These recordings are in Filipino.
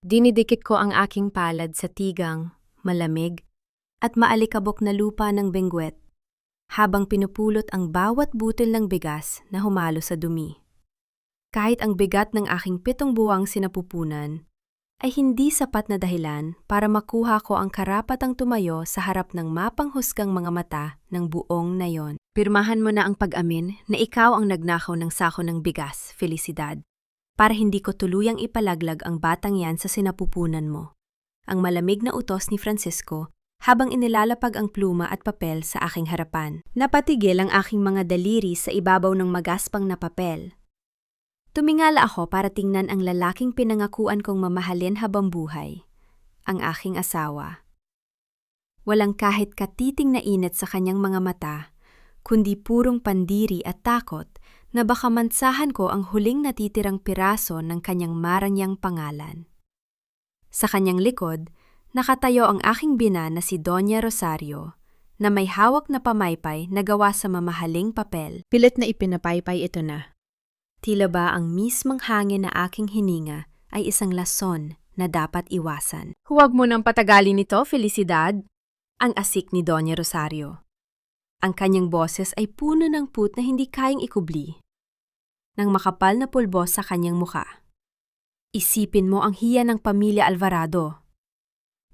Dinidikit ko ang aking palad sa tigang, malamig, at maalikabok na lupa ng Benguet, habang pinupulot ang bawat butil ng bigas na humalo sa dumi. Kahit ang bigat ng aking 7 buwang sinapupunan, ay hindi sapat na dahilan para makuha ko ang karapatang tumayo sa harap ng mapanghusgang mga mata ng buong nayon. Pirmahan mo na ang pag-amin na ikaw ang nagnakaw ng sako ng bigas, Felicidad, para hindi ko tuluyang ipalaglag ang batang yan sa sinapupunan mo. Ang malamig na utos ni Francisco habang inilalapag ang pluma at papel sa aking harapan. Napatigil ang aking mga daliri sa ibabaw ng magaspang na papel. Tumingala ako para tingnan ang lalaking pinangakuan kong mamahalin habang buhay, ang aking asawa. Walang kahit katiting na init sa kanyang mga mata, kundi purong pandiri at takot na baka mansahan ko ang huling natitirang piraso ng kanyang marangyang pangalan. Sa kanyang likod, nakatayo ang aking bina na si Doña Rosario, na may hawak na pamaypay na gawa sa mamahaling papel. Pilit na ipinapaypay ito na. Tila ba ang mismong hangin na aking hininga ay isang lason na dapat iwasan. Huwag mo nang patagalin ito, Felicidad, ang asik ni Doña Rosario. Ang kanyang boses ay puno ng put na hindi kayang ikubli, ng makapal na pulbos sa kanyang muka. Isipin mo ang hiya ng pamilya Alvarado.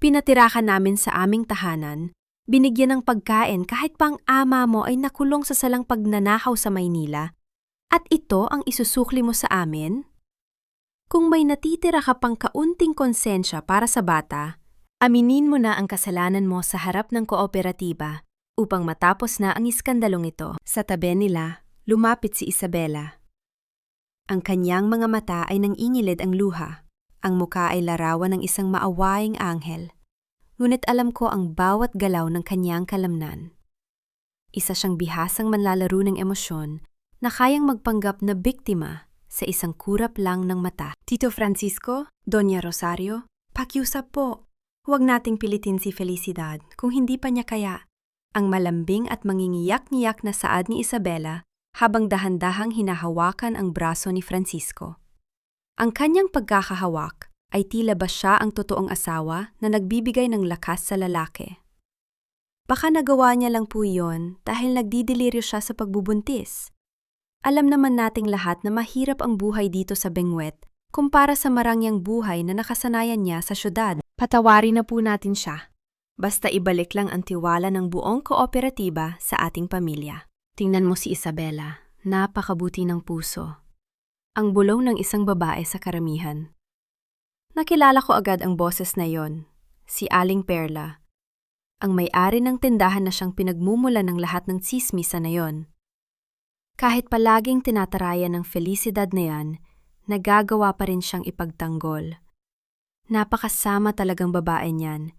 Pinatirakan namin sa aming tahanan, binigyan ng pagkain kahit pa ang ama mo ay nakulong sa salang pagnanakaw sa Maynila, at ito ang isusukli mo sa amin? Kung may natitira ka pang kaunting konsensya para sa bata, aminin mo na ang kasalanan mo sa harap ng kooperatiba upang matapos na ang iskandalong ito. Sa tabi nila, lumapit si Isabela. Ang kanyang mga mata ay nangingilid ang luha. Ang muka ay larawan ng isang maawaing anghel. Ngunit alam ko ang bawat galaw ng kanyang kalamnan. Isa siyang bihasang manlalaro ng emosyon na kayang magpanggap na biktima sa isang kurap lang ng mata. Tito Francisco, Doña Rosario, pakiusap po. Huwag nating pilitin si Felicidad kung hindi pa niya kaya. Ang malambing at mangingiyak-ngiyak na saad ni Isabela habang dahan-dahang hinahawakan ang braso ni Francisco. Ang kanyang pagkakahawak ay tila ba siya ang totoong asawa na nagbibigay ng lakas sa lalaki. Baka nagawa niya lang po iyon dahil nagdidelirio siya sa pagbubuntis. Alam naman nating lahat na mahirap ang buhay dito sa Benguet kumpara sa marangyang buhay na nakasanayan niya sa syudad. Patawarin na po natin siya. Basta ibalik lang ang tiwala ng buong kooperatiba sa ating pamilya. Tingnan mo si Isabela, napakabuti ng puso. Ang bulong ng isang babae sa karamihan. Nakilala ko agad ang boses na yon, si Aling Perla, ang may-ari ng tindahan na siyang pinagmumula ng lahat ng tsismisa na yon. Kahit palaging tinatarayan ng Felicidad na yan, nagagawa pa rin siyang ipagtanggol. Napakasama talagang babae niyan.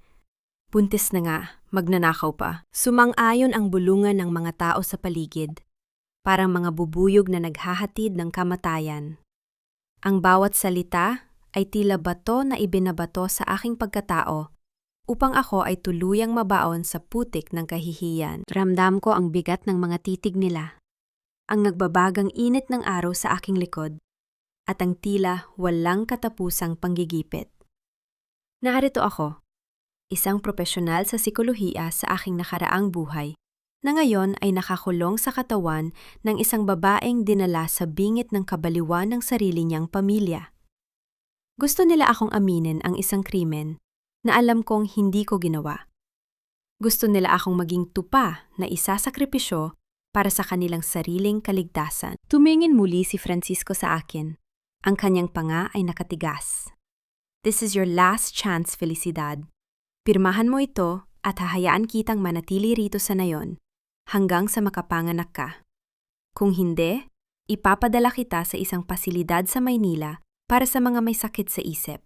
Buntis na nga, magnanakaw pa. Sumang-ayon ang bulungan ng mga tao sa paligid, parang mga bubuyog na naghahatid ng kamatayan. Ang bawat salita ay tila bato na ibinabato sa aking pagkatao upang ako ay tuluyang mabaon sa putik ng kahihiyan. Ramdam ko ang bigat ng mga titig nila, ang nagbabagang init ng araw sa aking likod, at ang tila walang katapusang panggigipit. Narito ako, isang propesyonal sa psikolohiya sa aking nakaraang buhay, na ngayon ay nakakulong sa katawan ng isang babaeng dinala sa bingit ng kabaliwan ng sarili niyang pamilya. Gusto nila akong aminin ang isang krimen na alam kong hindi ko ginawa. Gusto nila akong maging tupa na isasakripisyo para sa kanilang sariling kaligtasan. Tumingin muli si Francisco sa akin. Ang kanyang panga ay nakatigas. This is your last chance, Felicidad. Pirmahan mo ito at hahayaan kitang manatili rito sa nayon hanggang sa makapanganak ka. Kung hindi, ipapadala kita sa isang pasilidad sa Maynila para sa mga may sakit sa isip.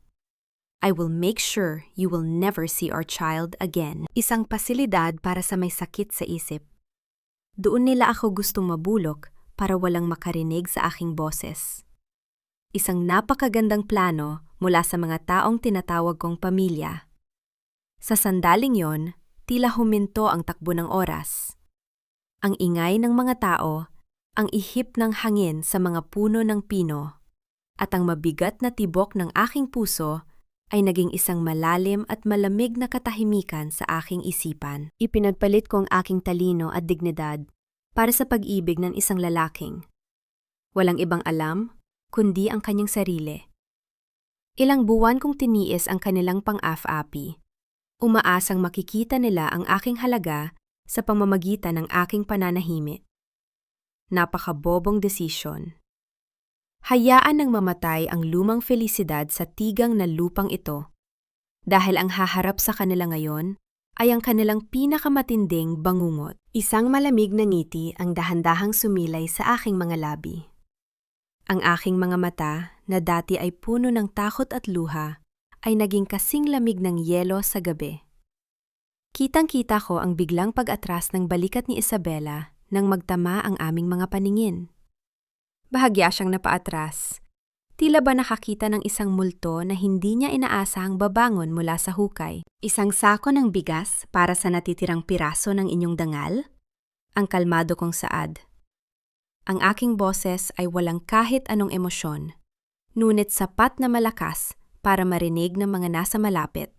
I will make sure you will never see our child again. Isang pasilidad para sa may sakit sa isip. Doon nila ako gustong mabulok para walang makarinig sa aking boses. Isang napakagandang plano mula sa mga taong tinatawag kong pamilya. Sa sandaling yon, tila huminto ang takbo ng oras. Ang ingay ng mga tao, ang ihip ng hangin sa mga puno ng pino, at ang mabigat na tibok ng aking puso ay naging isang malalim at malamig na katahimikan sa aking isipan. Ipinagpalit ko ang aking talino at dignidad para sa pag-ibig ng isang lalaking. Walang ibang alam, kundi ang kanyang sarili. Ilang buwan kong tiniis ang kanilang pang-af-api. Umaasang makikita nila ang aking halaga sa pamamagitan ng aking pananahimik. Napakabobong desisyon. Hayaan ng mamatay ang lumang felisidad sa tigang na lupang ito, dahil ang haharap sa kanila ngayon ay ang kanilang pinakamatinding bangungot. Isang malamig na ngiti ang dahan-dahang sumilay sa aking mga labi. Ang aking mga mata, na dati ay puno ng takot at luha, ay naging kasing lamig ng yelo sa gabi. Kitang-kita ko ang biglang pag-atras ng balikat ni Isabela nang magtama ang aming mga paningin. Bahagya siyang napaatras. Tila ba nakakita ng isang multo na hindi niya inaasahang babangon mula sa hukay. Isang sako ng bigas para sa natitirang piraso ng inyong dangal? Ang kalmado kong saad. Ang aking boses ay walang kahit anong emosyon, ngunit sapat na malakas para marinig ng mga nasa malapit.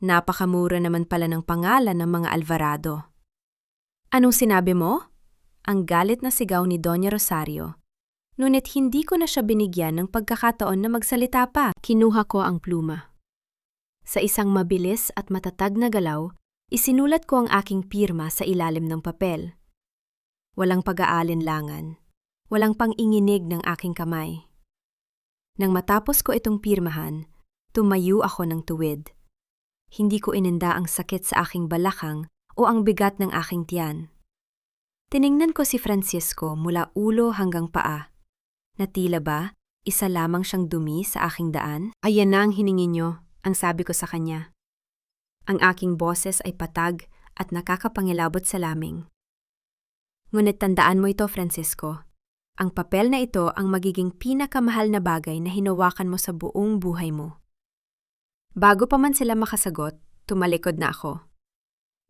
Napakamura naman pala ng pangalan ng mga Alvarado. Anong sinabi mo? Ang galit na sigaw ni Doña Rosario. Ngunit hindi ko na siya binigyan ng pagkakataon na magsalita pa. Kinuha ko ang pluma. Sa isang mabilis at matatag na galaw, isinulat ko ang aking pirma sa ilalim ng papel. Walang pag-aalinlangan, walang pang-inginig ng aking kamay. Nang matapos ko itong pirmahan, tumayo ako ng tuwid. Hindi ko ininda ang sakit sa aking balakang o ang bigat ng aking tiyan. Tiningnan ko si Francisco mula ulo hanggang paa. Na tila ba, isa lamang siyang dumi sa aking daan? Ayan na ang hiningi niyo, ang sabi ko sa kanya. Ang aking boses ay patag at nakakapangilabot sa laming. Ngunit tandaan mo ito, Francisco. Ang papel na ito ang magiging pinakamahal na bagay na hinawakan mo sa buong buhay mo. Bago pa man sila makasagot, tumalikod na ako.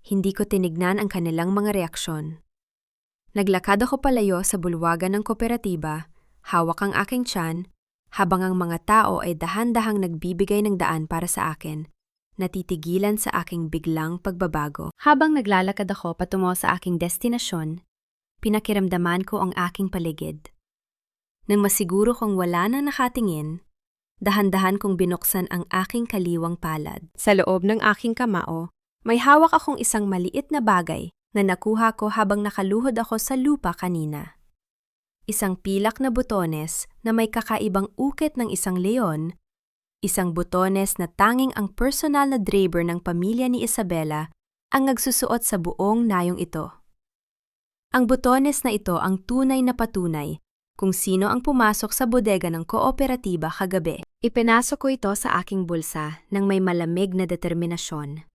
Hindi ko tinignan ang kanilang mga reaksyon. Naglakad ako palayo sa bulwagan ng kooperatiba, hawak ang aking tiyan, habang ang mga tao ay dahan-dahang nagbibigay ng daan para sa akin, natitigilan sa aking biglang pagbabago. Habang naglalakad ako patungo sa aking destinasyon, pinakiramdaman ko ang aking paligid. Nang masiguro kong wala nang nakatingin, dahan-dahan kong binuksan ang aking kaliwang palad. Sa loob ng aking kamao, may hawak akong isang maliit na bagay na nakuha ko habang nakaluhod ako sa lupa kanina. Isang pilak na butones na may kakaibang ukit ng isang leon, isang butones na tanging ang personal na draper ng pamilya ni Isabela ang nagsusuot sa buong nayong ito. Ang butones na ito ang tunay na patunay kung sino ang pumasok sa bodega ng kooperatiba kagabi. Ipinasok ko ito sa aking bulsa nang may malamig na determinasyon.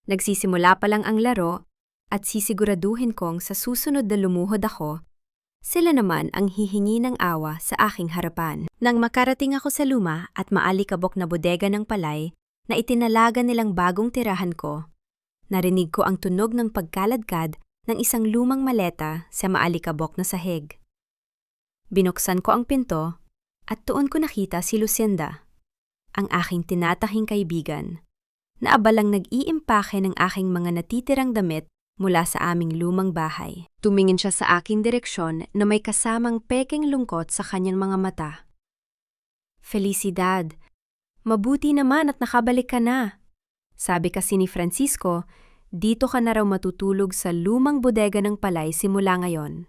Nagsisimula pa lang ang laro at sisiguraduhin kong sa susunod na lumuhod ako, sila naman ang hihingi ng awa sa aking harapan. Nang makarating ako sa luma at maalikabok na bodega ng palay na itinalaga nilang bagong tirahan ko, narinig ko ang tunog ng pagkaladkad ng isang lumang maleta sa maalikabok na sahig. Binuksan ko ang pinto at doon ko nakita si Lucinda, ang aking tinatahing kaibigan, na abalang nag-iimpake ng aking mga natitirang damit mula sa aming lumang bahay. Tumingin siya sa aking direksyon na may kasamang pekeng lungkot sa kanyang mga mata. Felicidad, mabuti naman at nakabalik ka na. Sabi kasi ni Francisco, dito ka na raw matutulog sa lumang bodega ng palay simula ngayon.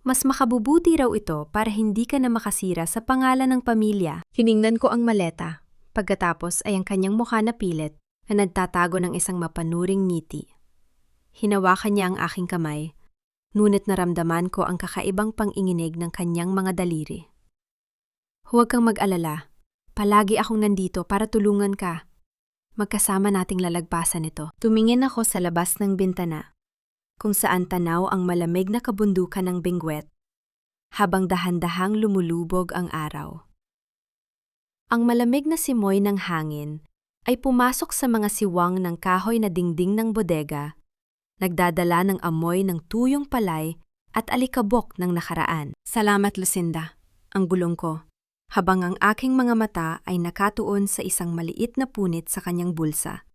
Mas makabubuti raw ito para hindi ka na makasira sa pangalan ng pamilya. Tiningnan ko ang maleta, pagkatapos ay ang kanyang mukha na pilit na nagtatago ng isang mapanuring ngiti. Hinawakan niya ang aking kamay, ngunit naramdaman ko ang kakaibang panginginig ng kanyang mga daliri. Huwag kang mag-alala, palagi akong nandito para tulungan ka. Magkasama nating lalagpasan ito. Tumingin ako sa labas ng bintana, kung saan tanaw ang malamig na kabundukan ng Benguet, habang dahan-dahang lumulubog ang araw. Ang malamig na simoy ng hangin ay pumasok sa mga siwang ng kahoy na dingding ng bodega, nagdadala ng amoy ng tuyong palay at alikabok ng nakaraan. Salamat, Lucinda, ang bulong ko, habang ang aking mga mata ay nakatuon sa isang maliit na punit sa kanyang bulsa.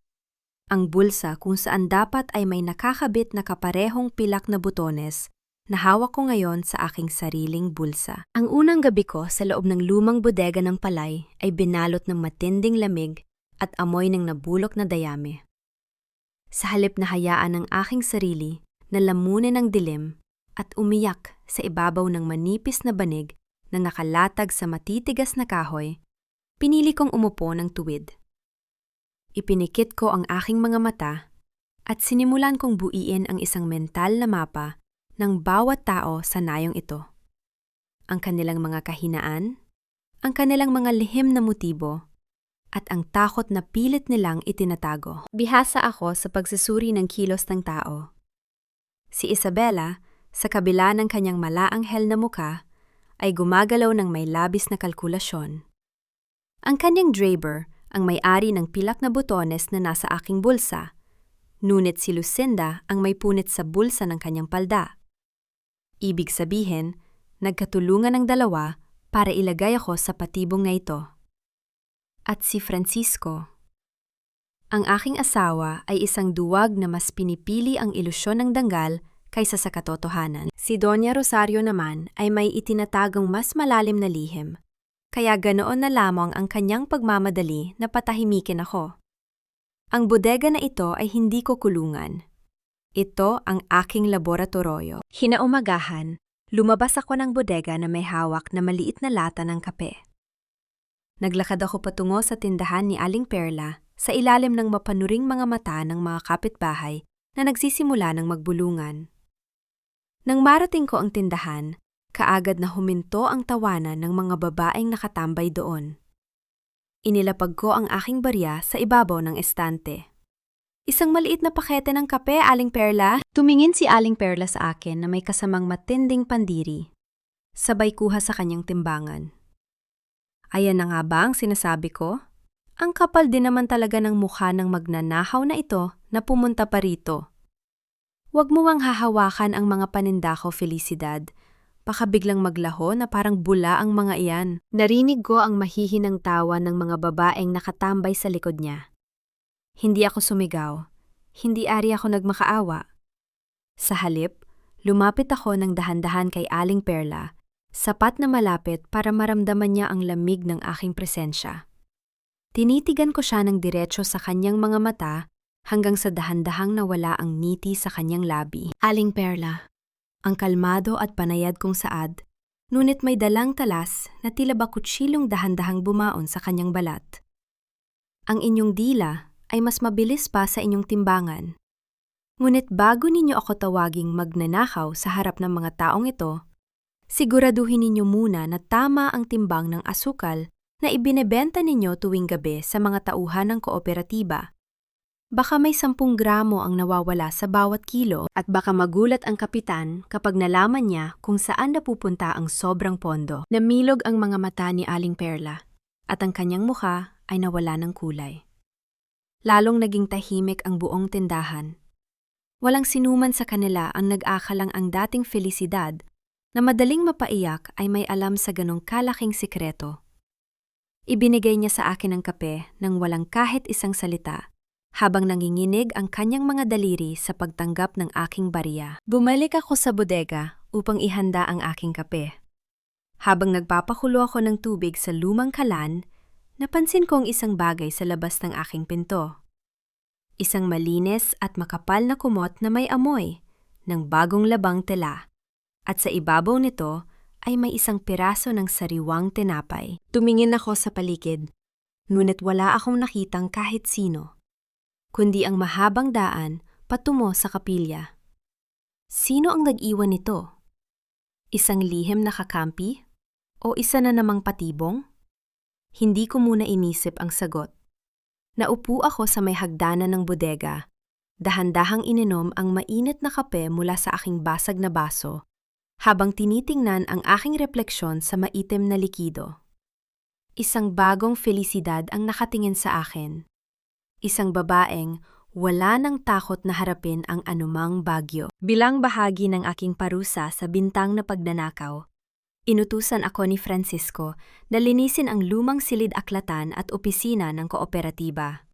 Ang bulsa kung saan dapat ay may nakakabit na kaparehong pilak na butones na hawak ko ngayon sa aking sariling bulsa. Ang unang gabi ko sa loob ng lumang bodega ng palay ay binalot ng matinding lamig at amoy ng nabulok na dayami. Sa halip na hayaan ng aking sarili na lamunin ng dilim at umiyak sa ibabaw ng manipis na banig na nakalatag sa matitigas na kahoy, pinili kong umupo ng tuwid. Ipinikit ko ang aking mga mata at sinimulan kong buuin ang isang mental na mapa ng bawat tao sa nayong ito. Ang kanilang mga kahinaan, ang kanilang mga lihim na motibo, at ang takot na pilit nilang itinatago. Bihasa ako sa pagsusuri ng kilos ng tao. Si Isabela, sa kabila ng kanyang malaanghel na muka, ay gumagalaw ng may labis na kalkulasyon. Ang kanyang Draper ang may-ari ng pilak na butones na nasa aking bulsa, ngunit si Lucinda ang may punit sa bulsa ng kanyang palda. Ibig sabihin, nagkatulungan ang dalawa para ilagay ako sa patibong na ito. At si Francisco. Ang aking asawa ay isang duwag na mas pinipili ang ilusyon ng danggal kaysa sa katotohanan. Si Doña Rosario naman ay may itinatagong mas malalim na lihim, kaya ganoon na lamang ang kanyang pagmamadali na patahimikin ako. Ang bodega na ito ay hindi ko kulungan. Ito ang aking laboratorio. Hinaumagahan, lumabas ako ng bodega na may hawak na maliit na lata ng kape. Naglakad ako patungo sa tindahan ni Aling Perla sa ilalim ng mapanuring mga mata ng mga kapitbahay na nagsisimula ng magbulungan. Nang marating ko ang tindahan, kaagad na huminto ang tawanan ng mga babaeng nakatambay doon. Inilapag ko ang aking barya sa ibabaw ng estante. Isang maliit na pakete ng kape, Aling Perla. Tumingin si Aling Perla sa akin na may kasamang matinding pandiri. Sabay kuha sa kanyang timbangan. Ayan na nga ba ang sinasabi ko? Ang kapal din naman talaga ng mukha ng magnanahaw na ito na pumunta pa rito. Huwag mo ngang hahawakan ang mga paninda ko, Felicidad. Baka biglang maglaho na parang bula ang mga iyan. Narinig ko ang mahihinang tawa ng mga babaeng nakatambay sa likod niya. Hindi ako sumigaw. Hindi ari ako nagmakaawa. Sa halip, lumapit ako ng dahan-dahan kay Aling Perla, sapat na malapit para maramdaman niya ang lamig ng aking presensya. Tinitigan ko siya ng diretso sa kanyang mga mata hanggang sa dahan-dahang nawala ang ngiti sa kanyang labi. Aling Perla, ang kalmado at panayad kong saad, ngunit may dalang talas na tila ba kutsilong dahan-dahang bumaon sa kanyang balat. Ang inyong dila ay mas mabilis pa sa inyong timbangan. Ngunit bago ninyo ako tawaging magnanakaw sa harap ng mga taong ito, siguraduhin ninyo muna na tama ang timbang ng asukal na ibinebenta ninyo tuwing gabi sa mga tauhan ng kooperatiba. Baka may 10 gramo ang nawawala sa bawat kilo at baka magulat ang kapitan kapag nalaman niya kung saan napupunta ang sobrang pondo. Namilog ang mga mata ni Aling Perla at ang kanyang mukha ay nawala ng kulay. Lalong naging tahimik ang buong tindahan. Walang sinuman sa kanila ang nag-akalang ang dating Felicidad na madaling mapaiyak ay may alam sa ganong kalaking sikreto. Ibinigay niya sa akin ang kape nang walang kahit isang salita, habang nanginginig ang kanyang mga daliri sa pagtanggap ng aking barya. Bumalik ako sa bodega upang ihanda ang aking kape. Habang nagpapakulo ako ng tubig sa lumang kalan, napansin ko ang isang bagay sa labas ng aking pinto. Isang malinis at makapal na kumot na may amoy ng bagong labang tela, at sa ibabaw nito ay may isang piraso ng sariwang tinapay. Tumingin ako sa paligid, ngunit wala akong nakitang kahit sino, kundi ang mahabang daan patungo sa kapilya. Sino ang nag-iwan nito? Isang lihim na kakampi? O isa na namang patibong? Hindi ko muna inisip ang sagot. Naupo ako sa may hagdanan ng bodega, dahan-dahang ininom ang mainit na kape mula sa aking basag na baso, habang tinitingnan ang aking refleksyon sa maitim na likido. Isang bagong Felicidad ang nakatingin sa akin. Isang babaeng wala nang takot na harapin ang anumang bagyo. Bilang bahagi ng aking parusa sa bintang na pagnanakaw, Inutusan ako ni Francisco na linisin ang lumang silid-aklatan at opisina ng kooperatiba.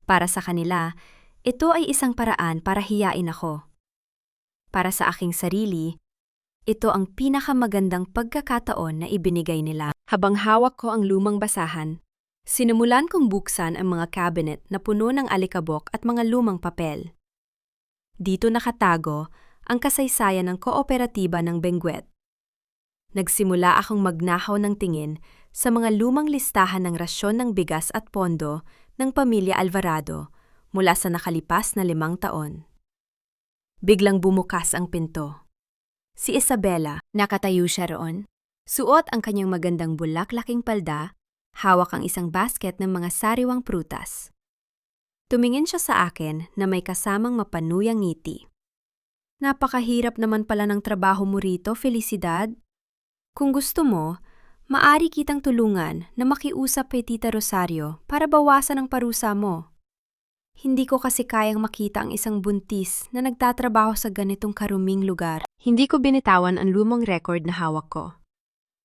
Para sa kanila, ito ay isang paraan para hiyain ako. Para sa aking sarili, ito ang pinakamagandang pagkakataon na ibinigay nila. Habang hawak ko ang lumang basahan, sinimulan kong buksan ang mga cabinet na puno ng alikabok at mga lumang papel. Dito nakatago ang kasaysayan ng kooperatiba ng Benguet. Nagsimula akong magnahaw ng tingin sa mga lumang listahan ng rasyon ng bigas at pondo ng pamilya Alvarado mula sa nakalipas na 5 taon. Biglang bumukas ang pinto. Si Isabela, nakatayo siya roon. Suot ang kanyang magandang bulaklaking palda, hawak ang isang basket ng mga sariwang prutas. Tumingin siya sa akin na may kasamang mapanuyang ngiti. Napakahirap naman pala ng trabaho mo rito, Felicidad. Kung gusto mo, maari kitang tulungan na makiusap kay Tita Rosario para bawasan ang parusa mo. Hindi ko kasi kayang makita ang isang buntis na nagtatrabaho sa ganitong karuming lugar. Hindi ko binitawan ang lumang record na hawak ko.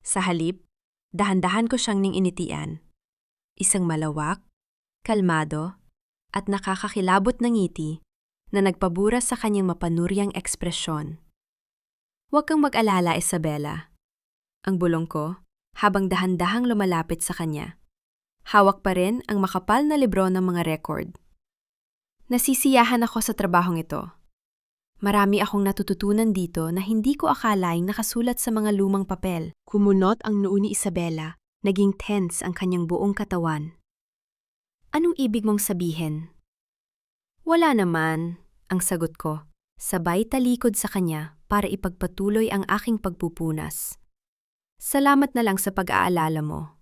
Sa halip, dahan-dahan ko siyang initian. Isang malawak, kalmado, at nakakakilabot na ngiti na nagpabura sa kanyang mapanuryang ekspresyon. Huwag kang mag-alala, Isabela. Ang bulong ko, habang dahan-dahang lumalapit sa kanya. Hawak pa rin ang makapal na libro ng mga record. Nasisiyahan ako sa trabahong ito. Marami akong natututunan dito na hindi ko akalaing nakasulat sa mga lumang papel. Kumunot ang noo ni Isabela, naging tense ang kanyang buong katawan. Anong ibig mong sabihin? Wala naman, ang sagot ko, sabay talikod sa kanya para ipagpatuloy ang aking pagpupunas. Salamat na lang sa pag-aalala mo.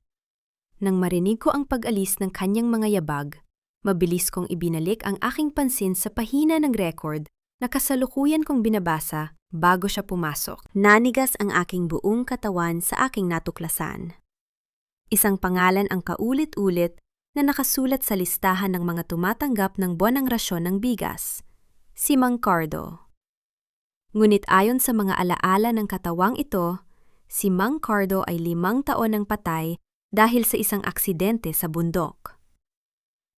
Nang marinig ko ang pag-alis ng kanyang mga yabag, mabilis kong ibinalik ang aking pansin sa pahina ng record na kasalukuyan kong binabasa bago siya pumasok. Nanigas ang aking buong katawan sa aking natuklasan. Isang pangalan ang kaulit-ulit na nakasulat sa listahan ng mga tumatanggap ng buwanang rasyon ng bigas, si Mang Cardo. Ngunit ayon sa mga alaala ng katawang ito, si Mang Cardo ay 5 taon ng patay dahil sa isang aksidente sa bundok.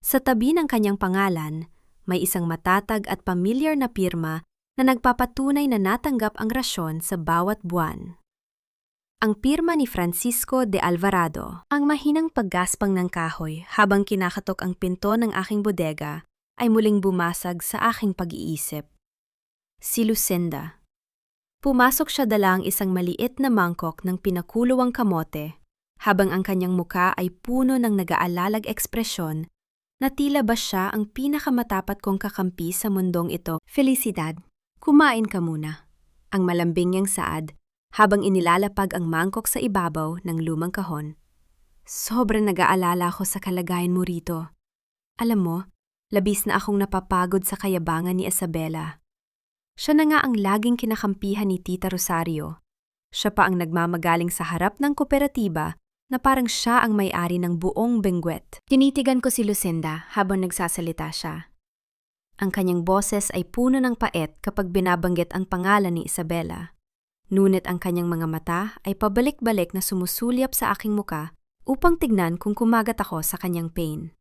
Sa tabi ng kanyang pangalan, may isang matatag at pamilyar na pirma na nagpapatunay na natanggap ang rasyon sa bawat buwan. Ang pirma ni Francisco de Alvarado. Ang mahinang paggaspang ng kahoy habang kinakatok ang pinto ng aking bodega ay muling bumasag sa aking pag-iisip. Si Lucinda. Pumasok siya dala ang isang maliit na mangkok ng pinakulowang kamote, habang ang kanyang muka ay puno ng nag-aalalag ekspresyon na tila ba siya ang pinakamatapat kong kakampi sa mundong ito. Felicidad, kumain ka muna. Ang malambing niyang saad, habang inilalapag ang mangkok sa ibabaw ng lumang kahon. Sobrang nag-aalala ako sa kalagayan mo rito. Alam mo, labis na akong napapagod sa kayabangan ni Isabela. Siya na nga ang laging kinakampihan ni Tita Rosario. Siya pa ang nagmamagaling sa harap ng kooperatiba na parang siya ang may-ari ng buong Benguet. Tinitigan ko si Lucinda habang nagsasalita siya. Ang kanyang boses ay puno ng pait kapag binabanggit ang pangalan ni Isabela. Ngunit ang kanyang mga mata ay pabalik-balik na sumusulyap sa aking muka upang tignan kung kumagat ako sa kanyang pain.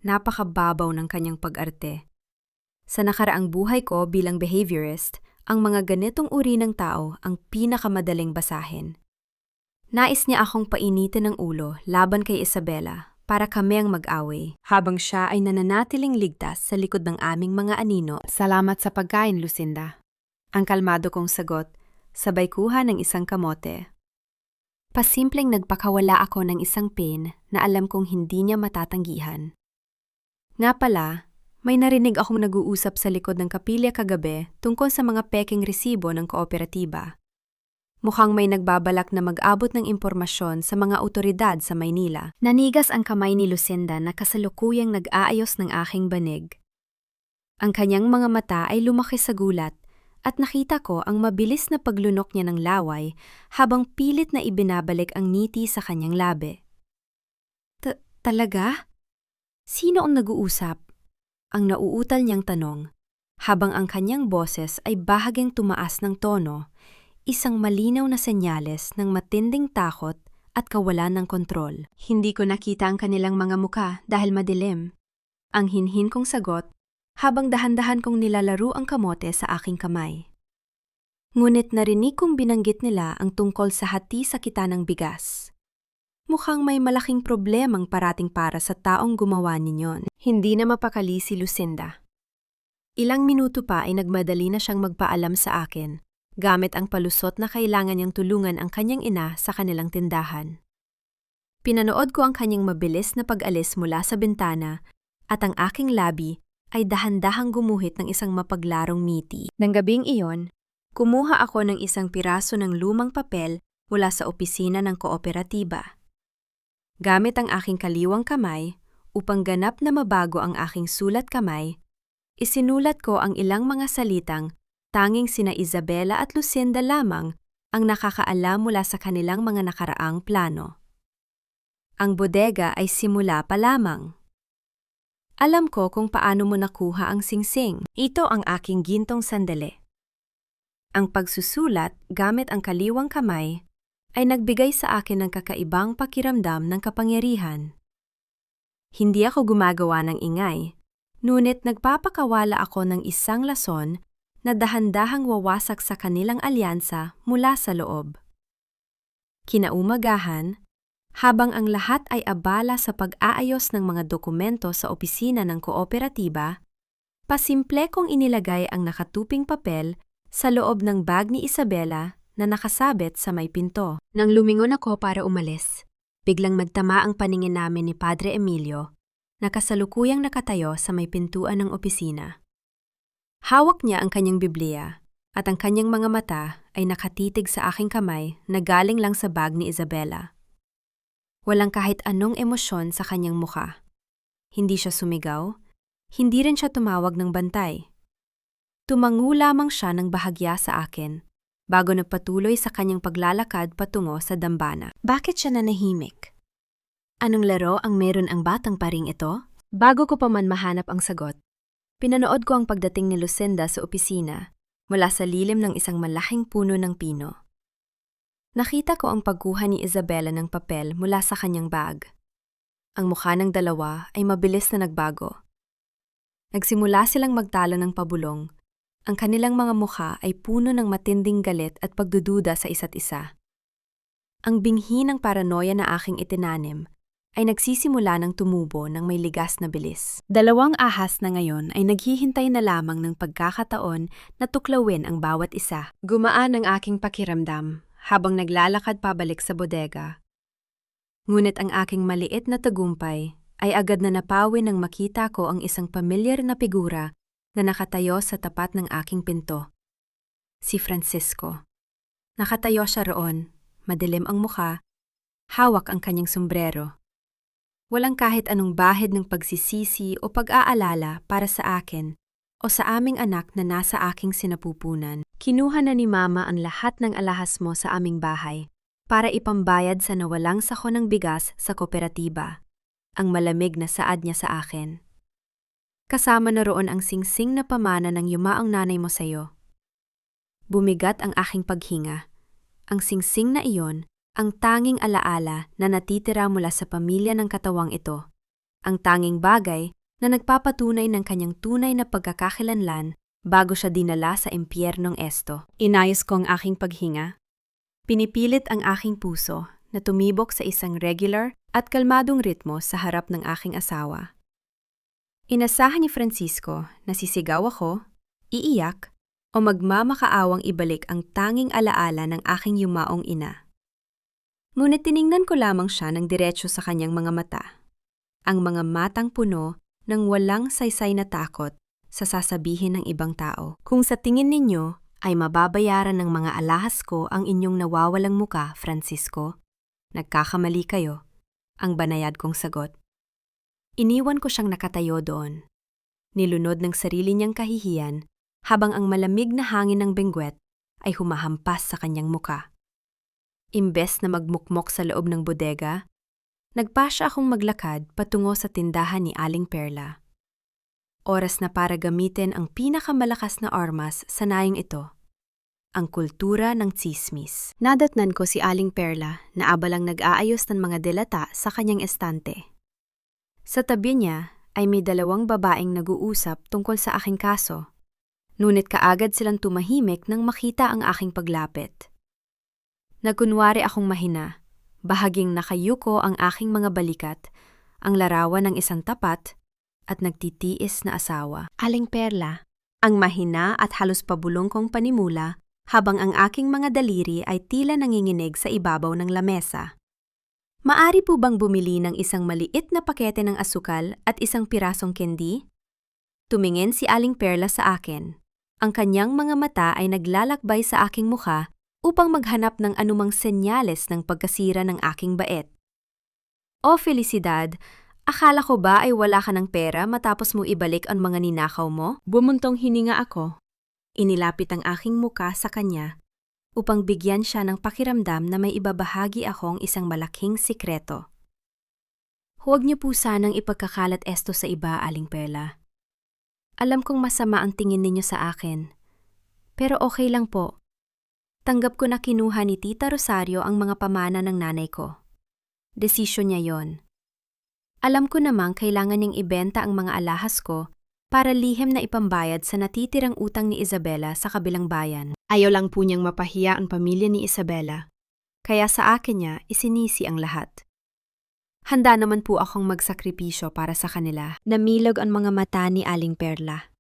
Napakababaw ng kanyang pag-arte. Sa nakaraang buhay ko bilang behaviorist, ang mga ganitong uri ng tao ang pinakamadaling basahin. Nais niya akong painitin ng ulo laban kay Isabela para kami ang mag-away, habang siya ay nananatiling ligtas sa likod ng aming mga anino. Salamat sa pagkain, Lucinda. Ang kalmado kong sagot, sabay kuha ng isang kamote. Pasimpleng nagpakawala ako ng isang pain na alam kong hindi niya matatanggihan. Nga pala, may narinig akong nag-uusap sa likod ng kapilya kagabi tungkol sa mga peking resibo ng kooperatiba. Mukhang may nagbabalak na mag-abot ng impormasyon sa mga awtoridad sa Maynila. Nanigas ang kamay ni Lucinda na kasalukuyang nag-aayos ng aking banig. Ang kanyang mga mata ay lumaki sa gulat at nakita ko ang mabilis na paglunok niya ng laway habang pilit na ibinabalik ang ngiti sa kanyang labi. Talaga? Sino ang nag-uusap? Ang nauutal niyang tanong, habang ang kanyang boses ay bahagyang tumaas ng tono, isang malinaw na senyales ng matinding takot at kawalan ng kontrol. Hindi ko nakita ang kanilang mga muka dahil madilim. Ang hinhin kong sagot habang dahan-dahan kong nilalaro ang kamote sa aking kamay. Ngunit narinig kong binanggit nila ang tungkol sa hati sa kita ng bigas. Mukhang may malaking problemang parating para sa taong gumawa ninyon. Hindi na mapakali si Lucinda. Ilang minuto pa ay nagmadali na siyang magpaalam sa akin, gamit ang palusot na kailangan niyang tulungan ang kanyang ina sa kanilang tindahan. Pinanood ko ang kanyang mabilis na pag-alis mula sa bintana at ang aking labi ay dahan-dahang gumuhit ng isang mapaglarong ngiti. Nang gabing iyon, kumuha ako ng isang piraso ng lumang papel mula sa opisina ng kooperatiba. Gamit ang aking kaliwang kamay upang ganap na mabago ang aking sulat kamay, isinulat ko ang ilang mga salitang tanging sina Isabela at Lucinda lamang ang nakakaalam mula sa kanilang mga nakaraang plano. Ang bodega ay simula pa lamang. Alam ko kung paano mo nakuha ang singsing. Ito ang aking gintong sandali. Ang pagsusulat gamit ang kaliwang kamay ay nagbigay sa akin ng kakaibang pakiramdam ng kapangyarihan. Hindi ako gumagawa ng ingay, ngunit nagpapakawala ako ng isang lason na dahan-dahang wawasak sa kanilang alyansa mula sa loob. Kinaumagahan, habang ang lahat ay abala sa pag-aayos ng mga dokumento sa opisina ng kooperatiba, pasimple kong inilagay ang nakatuping papel sa loob ng bag ni Isabela na nakasabit sa may pinto. Nang lumingon ako para umalis, biglang magtama ang paningin namin ni Padre Emilio na kasalukuyang nakatayo sa may pintuan ng opisina. Hawak niya ang kanyang Biblia at ang kanyang mga mata ay nakatitig sa aking kamay na galing lang sa bag ni Isabela. Walang kahit anong emosyon sa kanyang mukha. Hindi siya sumigaw, hindi rin siya tumawag ng bantay. Tumango lamang siya ng bahagya sa akin bago nagpatuloy sa kanyang paglalakad patungo sa dambana. Bakit siya nanahimik? Anong laro ang meron ang batang paring ito? Bago ko pa man mahanap ang sagot, pinanood ko ang pagdating ni Lucinda sa opisina mula sa lilim ng isang malaking puno ng pino. Nakita ko ang pagkuha ni Isabela ng papel mula sa kanyang bag. Ang mukha ng dalawa ay mabilis na nagbago. Nagsimula silang magtalo ng pabulong. Ang kanilang mga mukha ay puno ng matinding galit at pagdududa sa isa't isa. Ang binhi ng paranoia na aking itinanim ay nagsisimula ng tumubo ng may ligas na bilis. 2 ahas na ngayon ay naghihintay na lamang ng pagkakataon na tuklawin ang bawat isa. Gumaan ang aking pakiramdam habang naglalakad pabalik sa bodega. Ngunit ang aking maliit na tagumpay ay agad na napawi nang makita ko ang isang pamilyar na figura na nakatayo sa tapat ng aking pinto. Si Francisco. Nakatayo siya roon, madilim ang mukha, hawak ang kanyang sombrero. Walang kahit anong bahid ng pagsisisi o pag-aalala para sa akin o sa aming anak na nasa aking sinapupunan. Kinuha na ni Mama ang lahat ng alahas mo sa aming bahay para ipambayad sa nawalang sako ng bigas sa kooperatiba. Ang malamig na saad niya sa akin. Kasama na roon ang singsing na pamana ng yumaang nanay mo sayo. Bumigat ang aking paghinga. Ang singsing na iyon, ang tanging alaala na natitira mula sa pamilya ng katawang ito. Ang tanging bagay na nagpapatunay ng kanyang tunay na pagkakakilanlan bago siya dinala sa impyernong esto. Inayos ko ang aking paghinga. Pinipilit ang aking puso na tumibok sa isang regular at kalmadong ritmo sa harap ng aking asawa. Inasahan ni Francisco na sisigaw ako, iiyak, o magmamakaawang ibalik ang tanging alaala ng aking yumaong ina. Ngunit tiningnan ko lamang siya ng diretsyo sa kanyang mga mata. Ang mga matang puno ng walang saysay na takot sa sasabihin ng ibang tao. Kung sa tingin ninyo ay mababayaran ng mga alahas ko ang inyong nawawalang muka, Francisco, nagkakamali kayo, ang banayad kong sagot. Iniwan ko siyang nakatayo doon. Nilunod ng sarili niyang kahihiyan habang ang malamig na hangin ng Benguet ay humahampas sa kanyang muka. Imbes na magmukmok sa loob ng bodega, nagpasya akong maglakad patungo sa tindahan ni Aling Perla. Oras na para gamitin ang pinakamalakas na armas sa nayong ito. ang kultura ng tsismis. Nadatnan ko si Aling Perla na abalang nag-aayos ng mga delata sa kanyang estante. Sa tabi niya ay may dalawang babaeng nag-uusap tungkol sa aking kaso. Ngunit kaagad silang tumahimik nang makita ang aking paglapit. Nagkunwari akong mahina, bahaging nakayuko ang aking mga balikat, ang larawan ng isang tapat at nagtitiis na asawa. Aling Perla, ang mahina at halos pabulong kong panimula habang ang aking mga daliri ay tila nanginginig sa ibabaw ng lamesa. Maari po bang bumili ng isang maliit na pakete ng asukal at isang pirasong candy? Tumingin si Aling Perla sa akin. Ang kanyang mga mata ay naglalakbay sa aking mukha upang maghanap ng anumang senyales ng pagkasira ng aking bait. O Felicidad, akala ko ba ay wala ka ng pera matapos mo ibalik ang mga ninakaw mo? Bumuntong hininga ako. Inilapit ang aking muka sa kanya upang bigyan siya ng pakiramdam na may ibabahagi akong isang malaking sikreto. Huwag niyo po sanang ipagkakalat esto sa iba, Aling Perla. Alam kong masama ang tingin ninyo sa akin, pero okay lang po. Tanggap ko na kinuha ni Tita Rosario ang mga pamana ng nanay ko. Desisyon niya yon. Alam ko namang kailangan niyang ibenta ang mga alahas ko para lihim na ipambayad sa natitirang utang ni Isabela sa kabilang bayan. Ayaw lang po niyang mapahiya ang pamilya ni Isabela, kaya sa akin niya isinisi ang lahat. Handa naman po akong magsakripisyo para sa kanila. Namilog ang mga mata ni Aling Perla.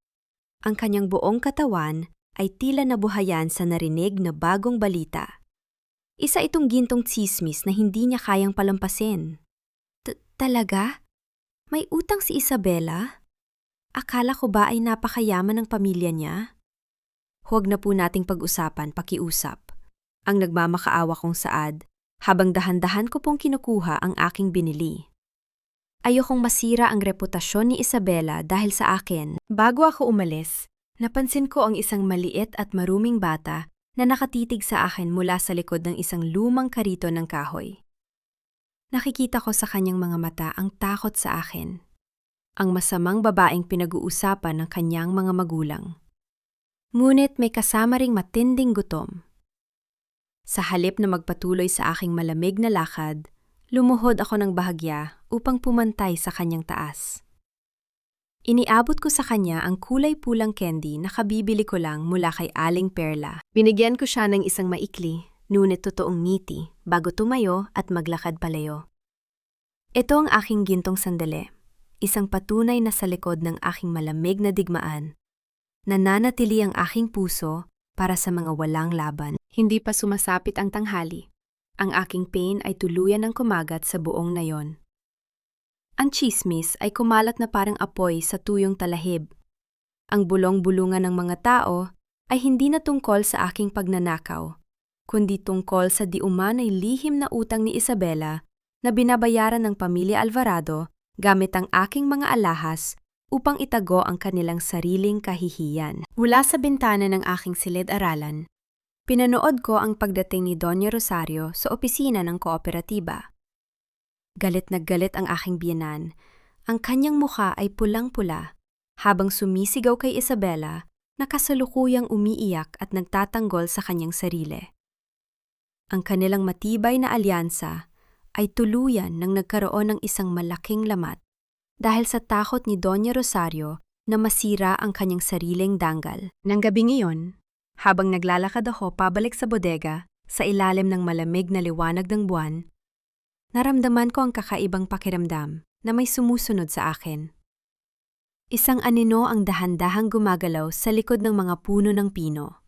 Ang kanyang buong katawan ay tila nabuhayan sa narinig na bagong balita. Isa itong gintong tsismis na hindi niya kayang palampasin. Talaga? May utang si Isabela? Akala ko ba ay napakayaman ng pamilya niya? Huwag na po nating pag-usapan, pakiusap. Ang nagmamakaawa kong saad, habang dahan-dahan ko pong kinukuha ang aking binili. Ayokong masira ang reputasyon ni Isabela dahil sa akin. Bago ako umalis, napansin ko ang isang maliit at maruming bata na nakatitig sa akin mula sa likod ng isang lumang karito ng kahoy. Nakikita ko sa kanyang mga mata ang takot sa akin. Ang masamang babaeng pinag-uusapan ng kanyang mga magulang. Ngunit may kasama ring matinding gutom. Sa halip na magpatuloy sa aking malamig na lakad, lumuhod ako ng bahagya upang pumantay sa kanyang taas. Iniabot ko sa kanya ang kulay pulang candy na kabibili ko lang mula kay Aling Perla. Binigyan ko siya ng isang maikli, ngunit totoong ngiti bago tumayo at maglakad palayo. Ito ang aking gintong sandali. Isang patunay na sa likod ng aking malamig na digmaan, nananatili ang aking puso para sa mga walang laban. Hindi pa sumasapit ang tanghali. Ang aking pain ay tuluyan ng kumagat sa buong nayon. Ang tsismis ay kumalat na parang apoy sa tuyong talahib. Ang bulong-bulungan ng mga tao ay hindi na tungkol sa aking pagnanakaw, kundi tungkol sa diumanay lihim na utang ni Isabela na binabayaran ng pamilya Alvarado gamit ang aking mga alahas upang itago ang kanilang sariling kahihiyan. Mula sa bintana ng aking silid-aralan, pinanood ko ang pagdating ni Doña Rosario sa opisina ng kooperatiba. Galit na galit ang aking biyenan. Ang kanyang mukha ay pulang-pula habang sumisigaw kay Isabela na kasalukuyang umiiyak at nagtatanggol sa kanyang sarili. Ang kanilang matibay na alyansa ay tuluyan nang nagkaroon ng isang malaking lamat dahil sa takot ni Doña Rosario na masira ang kanyang sariling danggal. Nang gabing iyon, habang naglalakad ako pabalik sa bodega sa ilalim ng malamig na liwanag ng buwan, naramdaman ko ang kakaibang pakiramdam na may sumusunod sa akin. Isang anino ang dahan-dahang gumagalaw sa likod ng mga puno ng pino.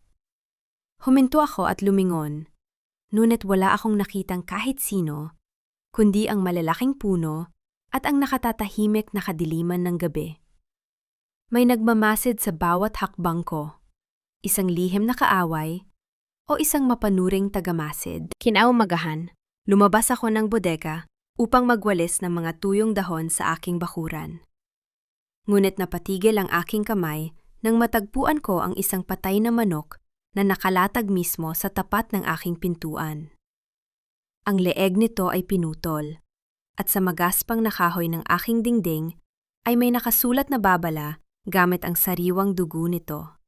Huminto ako at lumingon, ngunit wala akong nakitang kahit sino, kundi ang malalaking puno at ang nakatatahimik na kadiliman ng gabi. May nagmamasid sa bawat hakbang ko, isang lihim na kaaway o isang mapanuring tagamasid. Kinaumagahan, lumabas ako ng bodega upang magwalis ng mga tuyong dahon sa aking bakuran. Ngunit napatigil ang aking kamay nang matagpuan ko ang isang patay na manok na nakalatag mismo sa tapat ng aking pintuan. Ang leeg nito ay pinutol, at sa magaspang na kahoy ng aking dingding ay may nakasulat na babala gamit ang sariwang dugo nito.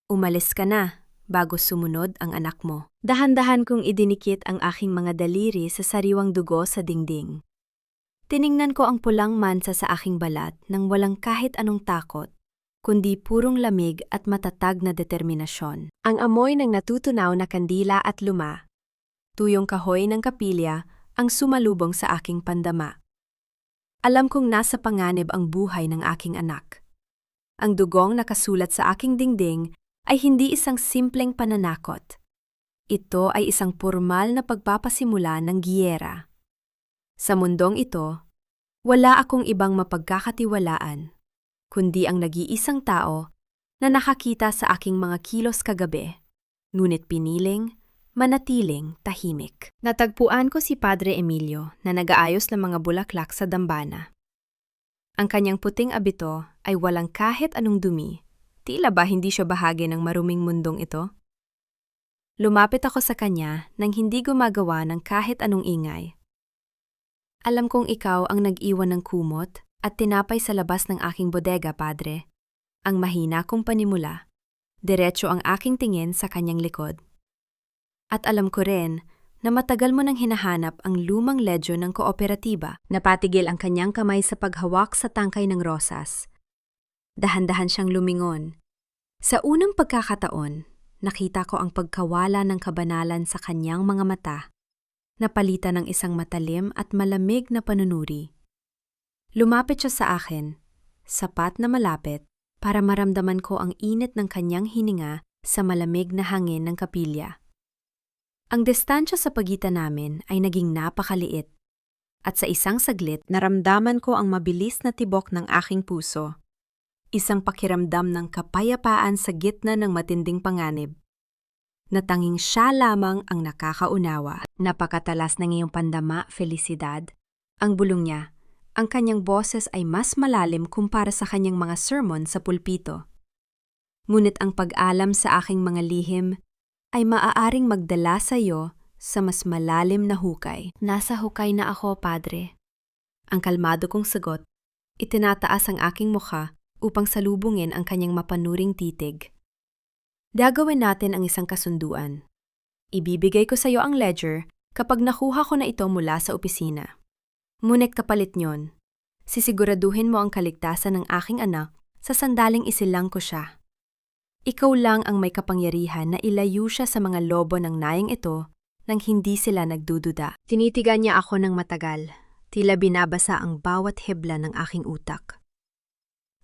Umalis ka na, bago sumunod ang anak mo. Dahan-dahan kong idinikit ang aking mga daliri sa sariwang dugo sa dingding. Tiningnan ko ang pulang mansa sa aking balat nang walang kahit anong takot, kundi purong lamig at matatag na determinasyon. Ang amoy ng natutunaw na kandila at luma, tuyong kahoy ng kapilya ang sumalubong sa aking pandama. Alam kong nasa panganib ang buhay ng aking anak. Ang dugong nakasulat sa aking dingding ay hindi isang simpleng pananakot. Ito ay isang pormal na pagpapasimula ng giyera. Sa mundong ito, wala akong ibang mapagkakatiwalaan, kundi ang nag-iisang tao na nakakita sa aking mga kilos kagabi, ngunit piniling, manatiling tahimik. Natagpuan ko si Padre Emilio na nag-aayos ng mga bulaklak sa dambana. Ang kanyang puting abito ay walang kahit anong dumi. Tila ba hindi siya bahagi ng maruming mundong ito? Lumapit ako sa kanya nang hindi gumagawa ng kahit anong ingay. Alam kong ikaw ang nag-iwan ng kumot at tinapay sa labas ng aking bodega, Padre. Ang mahina kong panimula. Diretso ang aking tingin sa kanyang likod. At alam ko rin na matagal mo nang hinahanap ang lumang ledyo ng kooperatiba. Napatigil ang kanyang kamay sa paghawak sa tangkay ng rosas. Dahan-dahan siyang lumingon. Sa unang pagkakataon, nakita ko ang pagkawala ng kabanalan sa kanyang mga mata, napalitan ng isang matalim at malamig na panunuri. Lumapit siya sa akin, sapat na malapit, para maramdaman ko ang init ng kanyang hininga sa malamig na hangin ng kapilya. Ang distansya sa pagitan namin ay naging napakaliit, at sa isang saglit naramdaman ko ang mabilis na tibok ng aking puso. Isang pakiramdam ng kapayapaan sa gitna ng matinding panganib. Natanging siya lamang ang nakakaunawa. Napakatalas ng iyong pandama, Felicidad. Ang bulong niya, ang kanyang boses ay mas malalim kumpara sa kanyang mga sermon sa pulpito. Ngunit ang pag-alam sa aking mga lihim ay maaaring magdala sa iyo sa mas malalim na hukay. Nasa hukay na ako, Padre. Ang kalmado kong sagot, itinataas ang aking mukha upang salubungin ang kanyang mapanuring titig. Gagawin natin ang isang kasunduan. Ibibigay ko sa iyo ang ledger kapag nakuha ko na ito mula sa opisina. Ngunit kapalit niyon, sisiguraduhin mo ang kaligtasan ng aking anak sa sandaling isilang ko siya. Ikaw lang ang may kapangyarihan na ilayo siya sa mga lobo ng nayang ito nang hindi sila nagdududa. Tinitigan niya ako ng matagal, tila binabasa ang bawat hebla ng aking utak.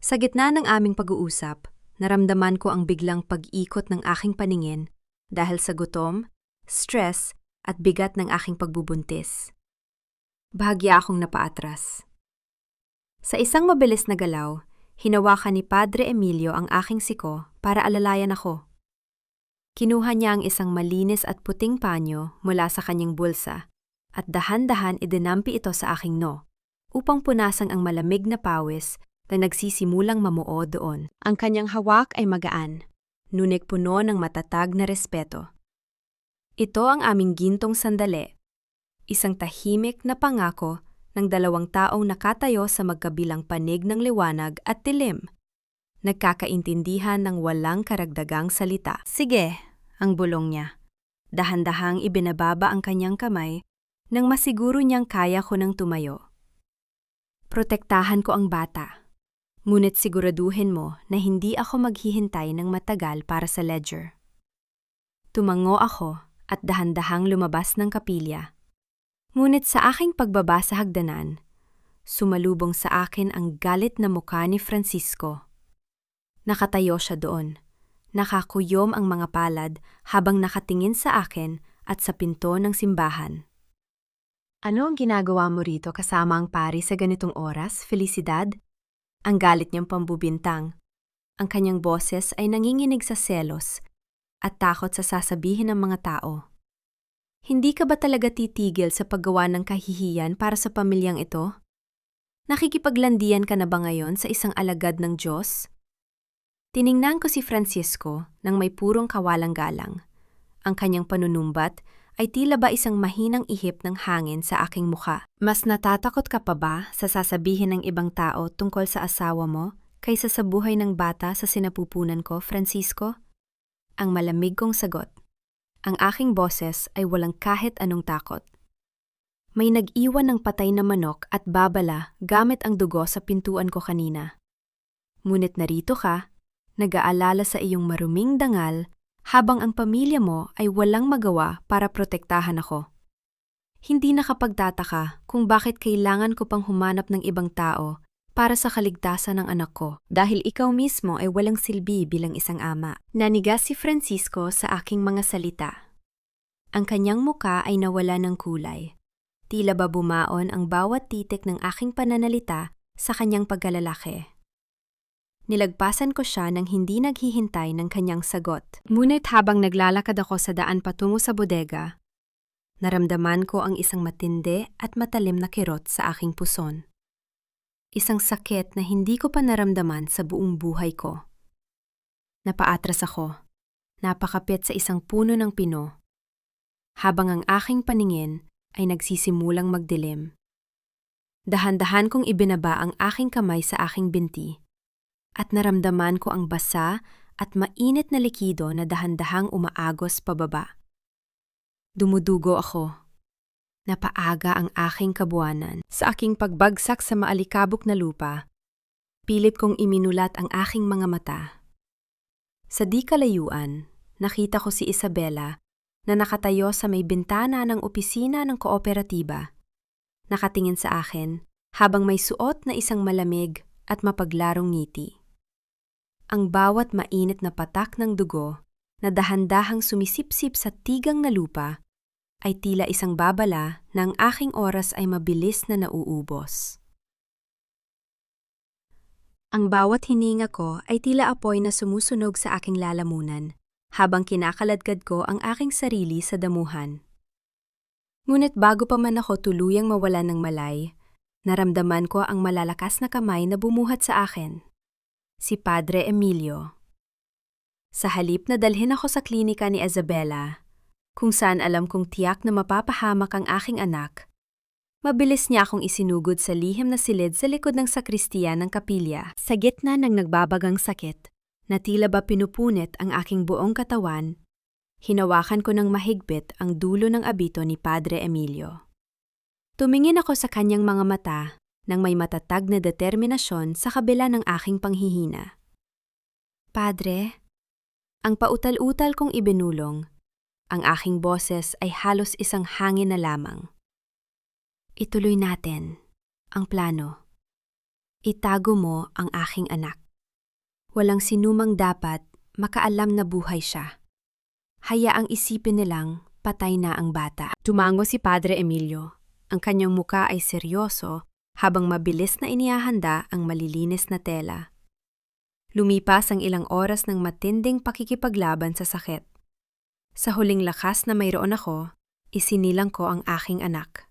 Sa gitna ng aming pag-uusap, naramdaman ko ang biglang pag-ikot ng aking paningin dahil sa gutom, stress at bigat ng aking pagbubuntis. Bahagya akong napaatras. Sa isang mabilis na galaw, hinawakan ni Padre Emilio ang aking siko para alalayan ako. Kinuha niya ang isang malinis at puting panyo mula sa kanyang bulsa at dahan-dahan idinampi ito sa aking noo upang punasan ang malamig na pawis na nagsisimulang mamuo doon. Ang kanyang hawak ay magaan, ngunit puno ng matatag na respeto. Ito ang aming gintong sandali, isang tahimik na pangako ng dalawang taong nakatayo sa magkabilang panig ng liwanag at dilim. Nagkakaintindihan ng walang karagdagang salita. Sige, ang bulong niya. Dahan-dahang ibinababa ang kanyang kamay nang masiguro niyang kaya ko nang tumayo. Protektahan ko ang bata. Ngunit siguraduhin mo na hindi ako maghihintay ng matagal para sa ledger. Tumango ako at dahan-dahang lumabas ng kapilya. Ngunit sa aking pagbaba sa hagdanan, sumalubong sa akin ang galit na mukha ni Francisco. Nakatayo siya doon. Nakakuyom ang mga palad habang nakatingin sa akin at sa pinto ng simbahan. Ano ang ginagawa mo rito kasama ang pari sa ganitong oras, Felicidad? Ang galit niyang pambubintang. Ang kanyang boses ay nanginginig sa selos at takot sa sasabihin ng mga tao. Hindi ka ba talaga titigil sa paggawa ng kahihiyan para sa pamilyang ito? Nakikipaglandian ka na ba ngayon sa isang alagad ng Diyos? Tiningnan ko si Francisco nang may purong kawalang galang. Ang kanyang panunumbat ay tila ba isang mahinang ihip ng hangin sa aking mukha. Mas natatakot ka pa ba sa sasabihin ng ibang tao tungkol sa asawa mo kaysa sa buhay ng bata sa sinapupunan ko, Francisco? Ang malamig kong sagot. Ang aking boses ay walang kahit anong takot. May nag-iwan ng patay na manok at babala gamit ang dugo sa pintuan ko kanina. Ngunit narito ka, nag-aalala sa iyong maruming dangal habang ang pamilya mo ay walang magawa para protektahan ako. Hindi nakapagtataka kung bakit kailangan ko pang humanap ng ibang tao para sa kaligtasan ng anak ko dahil ikaw mismo ay walang silbi bilang isang ama. Nanigas si Francisco sa aking mga salita. Ang kanyang muka ay nawala ng kulay. Tila ba bumaon ang bawat titik ng aking pananalita sa kanyang pagkalalaki. Nilagpasan ko siya nang hindi naghihintay ng kanyang sagot. Ngunit habang naglalakad ako sa daan patungo sa bodega, naramdaman ko ang isang matindi at matalim na kirot sa aking puson. Isang sakit na hindi ko pa naramdaman sa buong buhay ko. Napaatras ako, napakapit sa isang puno ng pino, habang ang aking paningin ay nagsisimulang magdilim. Dahan-dahan kong ibinaba ang aking kamay sa aking binti, at naramdaman ko ang basa at mainit na likido na dahan-dahang umaagos pababa. Dumudugo ako. Napaaga ang aking kabuwanan. Sa aking pagbagsak sa maalikabok na lupa, pilit kong iminulat ang aking mga mata. Sa di kalayuan, nakita ko si Isabela na nakatayo sa may bintana ng opisina ng kooperatiba. Nakatingin sa akin habang may suot na isang malamig at mapaglarong ngiti. Ang bawat mainit na patak ng dugo na dahan-dahang sumisipsip sa tigang na lupa ay tila isang babala na ang aking oras ay mabilis na nauubos. Ang bawat hininga ko ay tila apoy na sumusunog sa aking lalamunan habang kinakaladkad ko ang aking sarili sa damuhan. Ngunit bago pa man ako tuluyang mawala ng malay, naramdaman ko ang malalakas na kamay na bumuhat sa akin. Si Padre Emilio. Sa halip na dalhin ako sa klinika ni Isabela, kung saan alam kong tiyak na mapapahamak ang aking anak, mabilis niya akong isinugod sa lihim na silid sa likod ng sakristiya ng kapilya. Sa gitna ng nagbabagang sakit, na tila ba pinupunit ang aking buong katawan, hinawakan ko ng mahigpit ang dulo ng abito ni Padre Emilio. Tumingin ako sa kanyang mga mata nang may matatag na determinasyon sa kabila ng aking panghihina. Padre, ang pautal-utal kong ibinulong, ang aking boses ay halos isang hangin na lamang. Ituloy natin ang plano. Itago mo ang aking anak. Walang sinumang dapat makaalam na buhay siya. Hayaang isipin nilang patay na ang bata. Tumango si Padre Emilio. Ang kanyang muka ay seryoso habang mabilis na inihahanda ang malilinis na tela. Lumipas ang ilang oras ng matinding pakikipaglaban sa sakit. Sa huling lakas na mayroon ako, isinilang ko ang aking anak.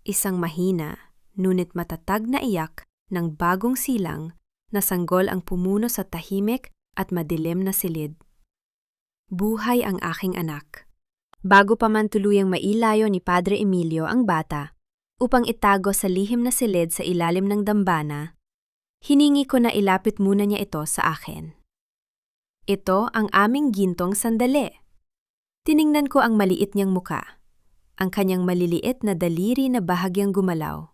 Isang mahina, ngunit matatag na iyak ng bagong silang na sanggol ang pumuno sa tahimik at madilim na silid. Buhay ang aking anak. Bago pa man tuluyang mailayo ni Padre Emilio ang bata, upang itago sa lihim na silid sa ilalim ng dambana, hiningi ko na ilapit muna niya ito sa akin. Ito ang aming gintong sandali. Tiningnan ko ang maliit niyang muka, ang kanyang maliliit na daliri na bahagyang gumalaw.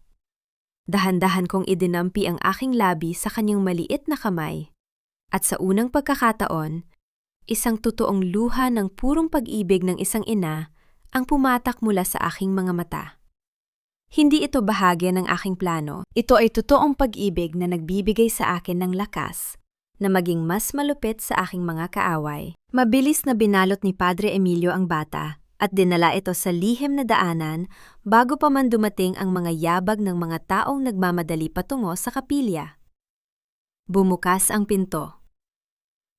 Dahan-dahan kong idinampi ang aking labi sa kanyang maliit na kamay, at sa unang pagkakataon, isang totoong luha ng purong pag-ibig ng isang ina ang pumatak mula sa aking mga mata. Hindi ito bahagi ng aking plano. Ito ay totoong pag-ibig na nagbibigay sa akin ng lakas na maging mas malupit sa aking mga kaaway. Mabilis na binalot ni Padre Emilio ang bata at dinala ito sa lihim na daanan bago pa man dumating ang mga yabag ng mga taong nagmamadali patungo sa kapilya. Bumukas ang pinto.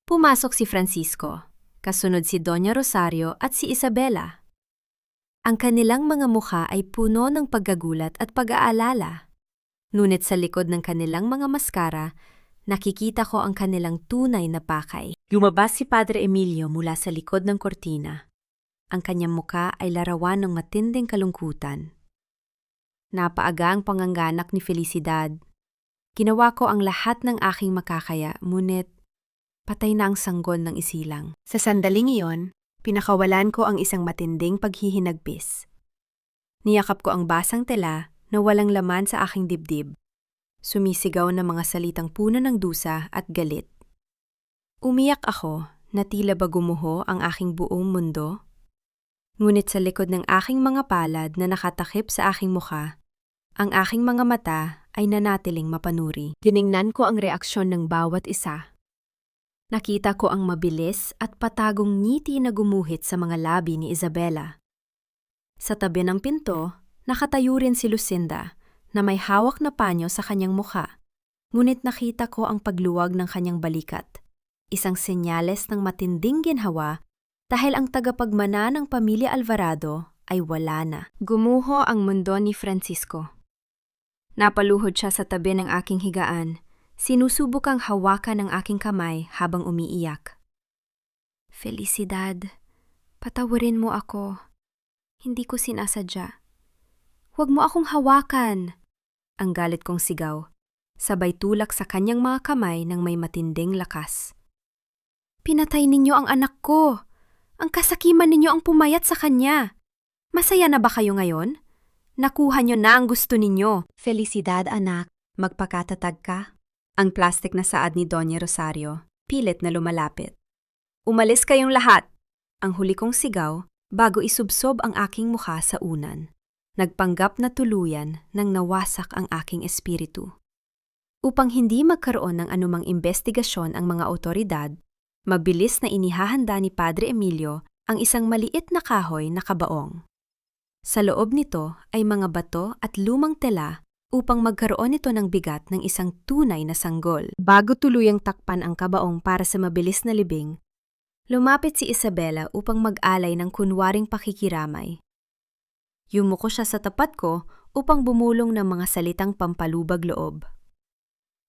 Pumasok si Francisco, kasunod si Doña Rosario at si Isabela. Ang kanilang mga mukha ay puno ng paggagulat at pag-aalala. Ngunit sa likod ng kanilang mga maskara, nakikita ko ang kanilang tunay na pakay. Lumabas si Padre Emilio mula sa likod ng kortina. Ang kanyang mukha ay larawan ng matinding kalungkutan. Napaaga ang panganganak ni Felicidad. Ginawa ko ang lahat ng aking makakaya, ngunit Patay na ang sanggol ng isilang. Sa sandaling iyon, pinakawalan ko ang isang matinding paghihinagpis. Niyakap ko ang basang tela na walang laman sa aking dibdib. Sumisigaw na mga salitang puno ng dusa at galit. Umiyak ako na tila ba gumuho ang aking buong mundo. Ngunit sa likod ng aking mga palad na nakatakip sa aking mukha, ang aking mga mata ay nanatiling mapanuri. Tiningnan ko ang reaksyon ng bawat isa. Nakita ko ang mabilis at patagong ngiti na gumuhit sa mga labi ni Isabela. Sa tabi ng pinto, nakatayo rin si Lucinda na may hawak na panyo sa kanyang mukha. Ngunit nakita ko ang pagluwag ng kanyang balikat. Isang senyales ng matinding ginhawa dahil ang tagapagmana ng pamilya Alvarado ay wala na. Gumuho ang mundo ni Francisco. Napaluhod siya sa tabi ng aking higaan. Sinusubukang hawakan ang aking kamay habang umiiyak. Felicidad, patawarin mo ako. Hindi ko sinasadya. Huwag mo akong hawakan! Ang galit kong sigaw, sabay tulak sa kanyang mga kamay ng may matinding lakas. Pinatay ninyo ang anak ko! Ang kasakiman ninyo ang pumayat sa kanya! Masaya na ba kayo ngayon? Nakuha nyo na ang gusto ninyo. Felicidad, anak. Magpakatatag ka. Ang plastik na saad ni Doña Rosario, pilit na lumalapit. Umalis kayong lahat! Ang huli kong sigaw bago isubsob ang aking mukha sa unan. Nagpanggap na tuluyan nang nawasak ang aking espiritu. Upang hindi magkaroon ng anumang investigasyon ang mga otoridad, mabilis na inihahanda ni Padre Emilio ang isang maliit na kahoy na kabaong. Sa loob nito ay mga bato at lumang tela upang magkaroon ito ng bigat ng isang tunay na sanggol. Bago tuluyang takpan ang kabaong para sa mabilis na libing, lumapit si Isabela upang mag-alay ng kunwaring pakikiramay. Yumuko siya sa tapat ko upang bumulong ng mga salitang pampalubag loob.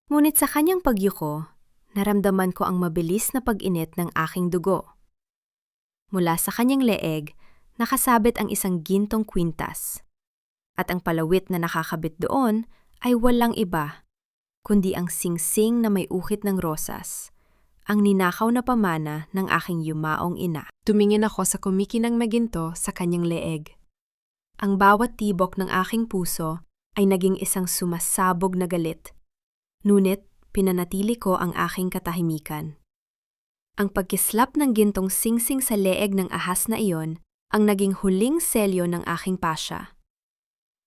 Ngunit sa kanyang pagyuko, naramdaman ko ang mabilis na pag-init ng aking dugo. Mula sa kanyang leeg, nakasabit ang isang gintong kwintas. At ang palawit na nakakabit doon ay walang iba, kundi ang singsing na may ukit ng rosas, ang ninakaw na pamana ng aking yumaong ina. Tumingin ako sa kumikinang maginto sa kanyang leeg. Ang bawat tibok ng aking puso ay naging isang sumasabog na galit. Ngunit pinanatili ko ang aking katahimikan. Ang pagkislap ng gintong singsing sa leeg ng ahas na iyon ang naging huling selyo ng aking pasya.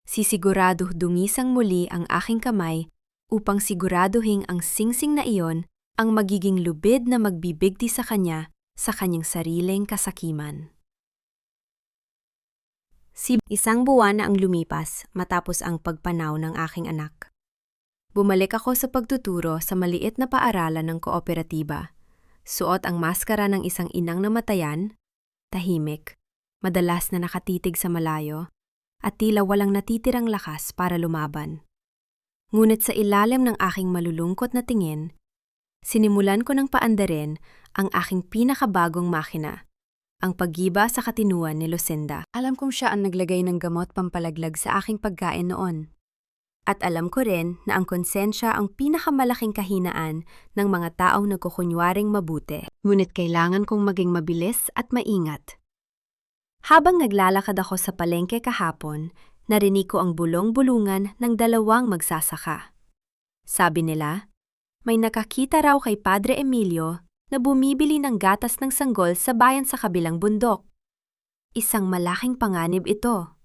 Sisigurado dungisang muli ang aking kamay upang siguraduhin ang singsing na iyon ang magiging lubid na magbibigti sa kanyang sariling kasakiman. Isang buwan na ang lumipas matapos ang pagpanaw ng aking anak. Bumalik ako sa pagtuturo sa maliit na paaralan ng kooperatiba. Suot ang maskara ng isang inang namatayan, tahimik, madalas na nakatitig sa malayo, at tila walang natitirang lakas para lumaban. Ngunit sa ilalim ng aking malulungkot na tingin, sinimulan ko ng paandarin ang aking pinakabagong makina, ang paggiba sa katinuan ni Lucinda. Alam kong siya ang naglagay ng gamot pampalaglag sa aking pagkain noon. At alam ko rin na ang konsensya ang pinakamalaking kahinaan ng mga taong nagkukunwaring mabuti. Ngunit kailangan kong maging mabilis at maingat. Habang naglalakad ako sa palengke kahapon, narinig ko ang bulong-bulungan ng dalawang magsasaka. Sabi nila, may nakakita raw kay Padre Emilio na bumibili ng gatas ng sanggol sa bayan sa kabilang bundok. Isang malaking panganib ito.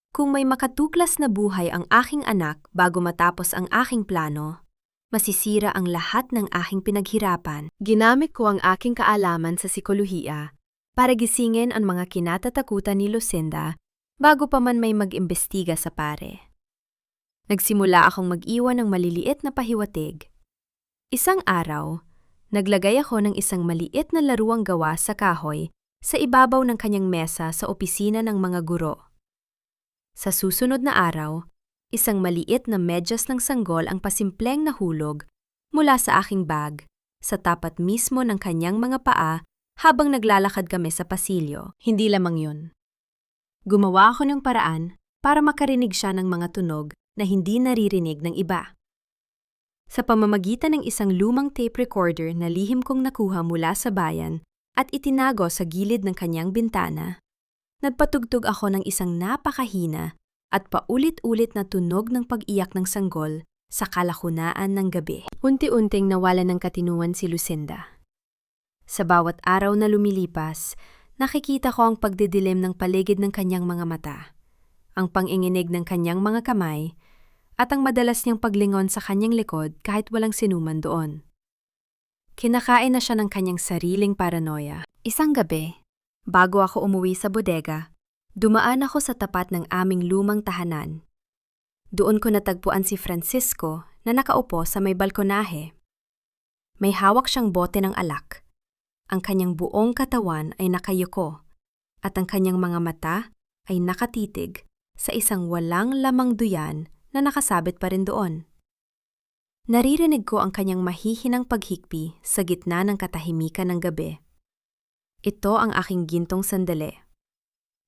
Kung may makatuklas na buhay ang aking anak bago matapos ang aking plano, masisira ang lahat ng aking pinaghirapan. Ginamit ko ang aking kaalaman sa psikolohiya para gisingin ang mga kinatatakutan ni Lucinda bago pa man may mag-imbestiga sa pare. Nagsimula akong mag-iwan ng maliliit na pahiwatig. Isang araw, naglagay ako ng isang maliit na laruang gawa sa kahoy sa ibabaw ng kanyang mesa sa opisina ng mga guro. Sa susunod na araw, isang maliit na medyas ng sanggol ang pasimpleng nahulog mula sa aking bag sa tapat mismo ng kanyang mga paa habang naglalakad kami sa pasilyo. Hindi lamang yun. Gumawa ako ng paraan para makarinig siya ng mga tunog na hindi naririnig ng iba. Sa pamamagitan ng isang lumang tape recorder na lihim kong nakuha mula sa bayan at itinago sa gilid ng kanyang bintana, nagpatugtog ako ng isang napakahina at paulit-ulit na tunog ng pag-iyak ng sanggol sa kalahunaan ng gabi. Unti-unting nawala ng katinuan si Lucinda. Sa bawat araw na lumilipas, nakikita ko ang pagdidilim ng paligid ng kanyang mga mata, ang panginginig ng kanyang mga kamay, at ang madalas niyang paglingon sa kanyang likod kahit walang sinuman doon. Kinakain na siya ng kanyang sariling paranoia. Isang gabi, bago ako umuwi sa bodega, dumaan ako sa tapat ng aming lumang tahanan. Doon ko natagpuan si Francisco na nakaupo sa may balkonahe. May hawak siyang bote ng alak. Ang kanyang buong katawan ay nakayuko at ang kanyang mga mata ay nakatitig sa isang walang lamang duyan na nakasabit pa rin doon. Naririnig ko ang kanyang mahihinang paghikbi sa gitna ng katahimikan ng gabi. Ito ang aking gintong sandali.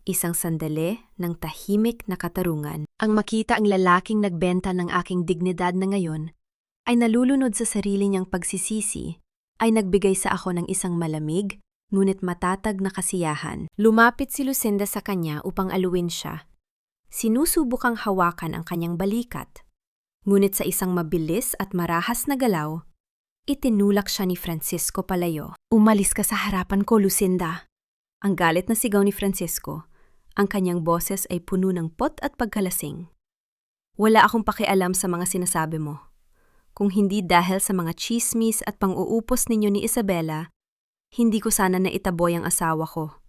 Isang sandali ng tahimik na katarungan. Ang makita ang lalaking nagbenta ng aking dignidad na ngayon ay nalulunod sa sarili niyang pagsisisi ay nagbigay sa ako ng isang malamig ngunit matatag na kasiyahan. Lumapit si Lucinda sa kanya upang aluin siya. Sinusubukang hawakan ang kanyang balikat. Ngunit sa isang mabilis at marahas na galaw, itinulak siya ni Francisco palayo. "Umalis ka sa harapan ko, Lucinda." Ang galit na sigaw ni Francisco, ang kanyang boses ay puno ng pot at pagkalasing. "Wala akong pakialam sa mga sinasabi mo. Kung hindi dahil sa mga chismis at pang-uupos ninyo ni Isabela, hindi ko sana naitaboy ang asawa ko.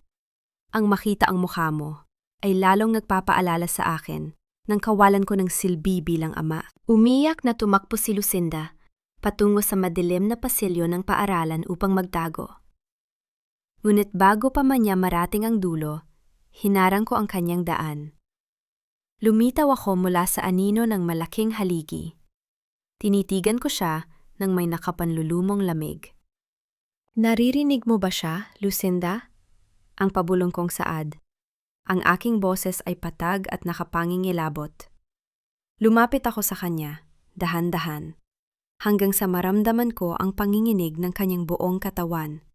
Ang makita ang mukha mo ay lalong nagpapaalala sa akin ng kawalan ko ng silbi bilang ama." Umiyak na tumakbo si Lucinda patungo sa madilim na pasilyo ng paaralan upang magtago. Ngunit bago pa man niya marating ang dulo, hinarang ko ang kanyang daan. Lumitaw ako mula sa anino ng malaking haligi. Tinitigan ko siya nang may nakapanlulumong lamig. "Naririnig mo ba siya, Lucinda?" Ang pabulong kong saad. Ang aking boses ay patag at nakapangingilabot. Lumapit ako sa kanya, dahan-dahan, hanggang sa maramdaman ko ang panginginig ng kanyang buong katawan.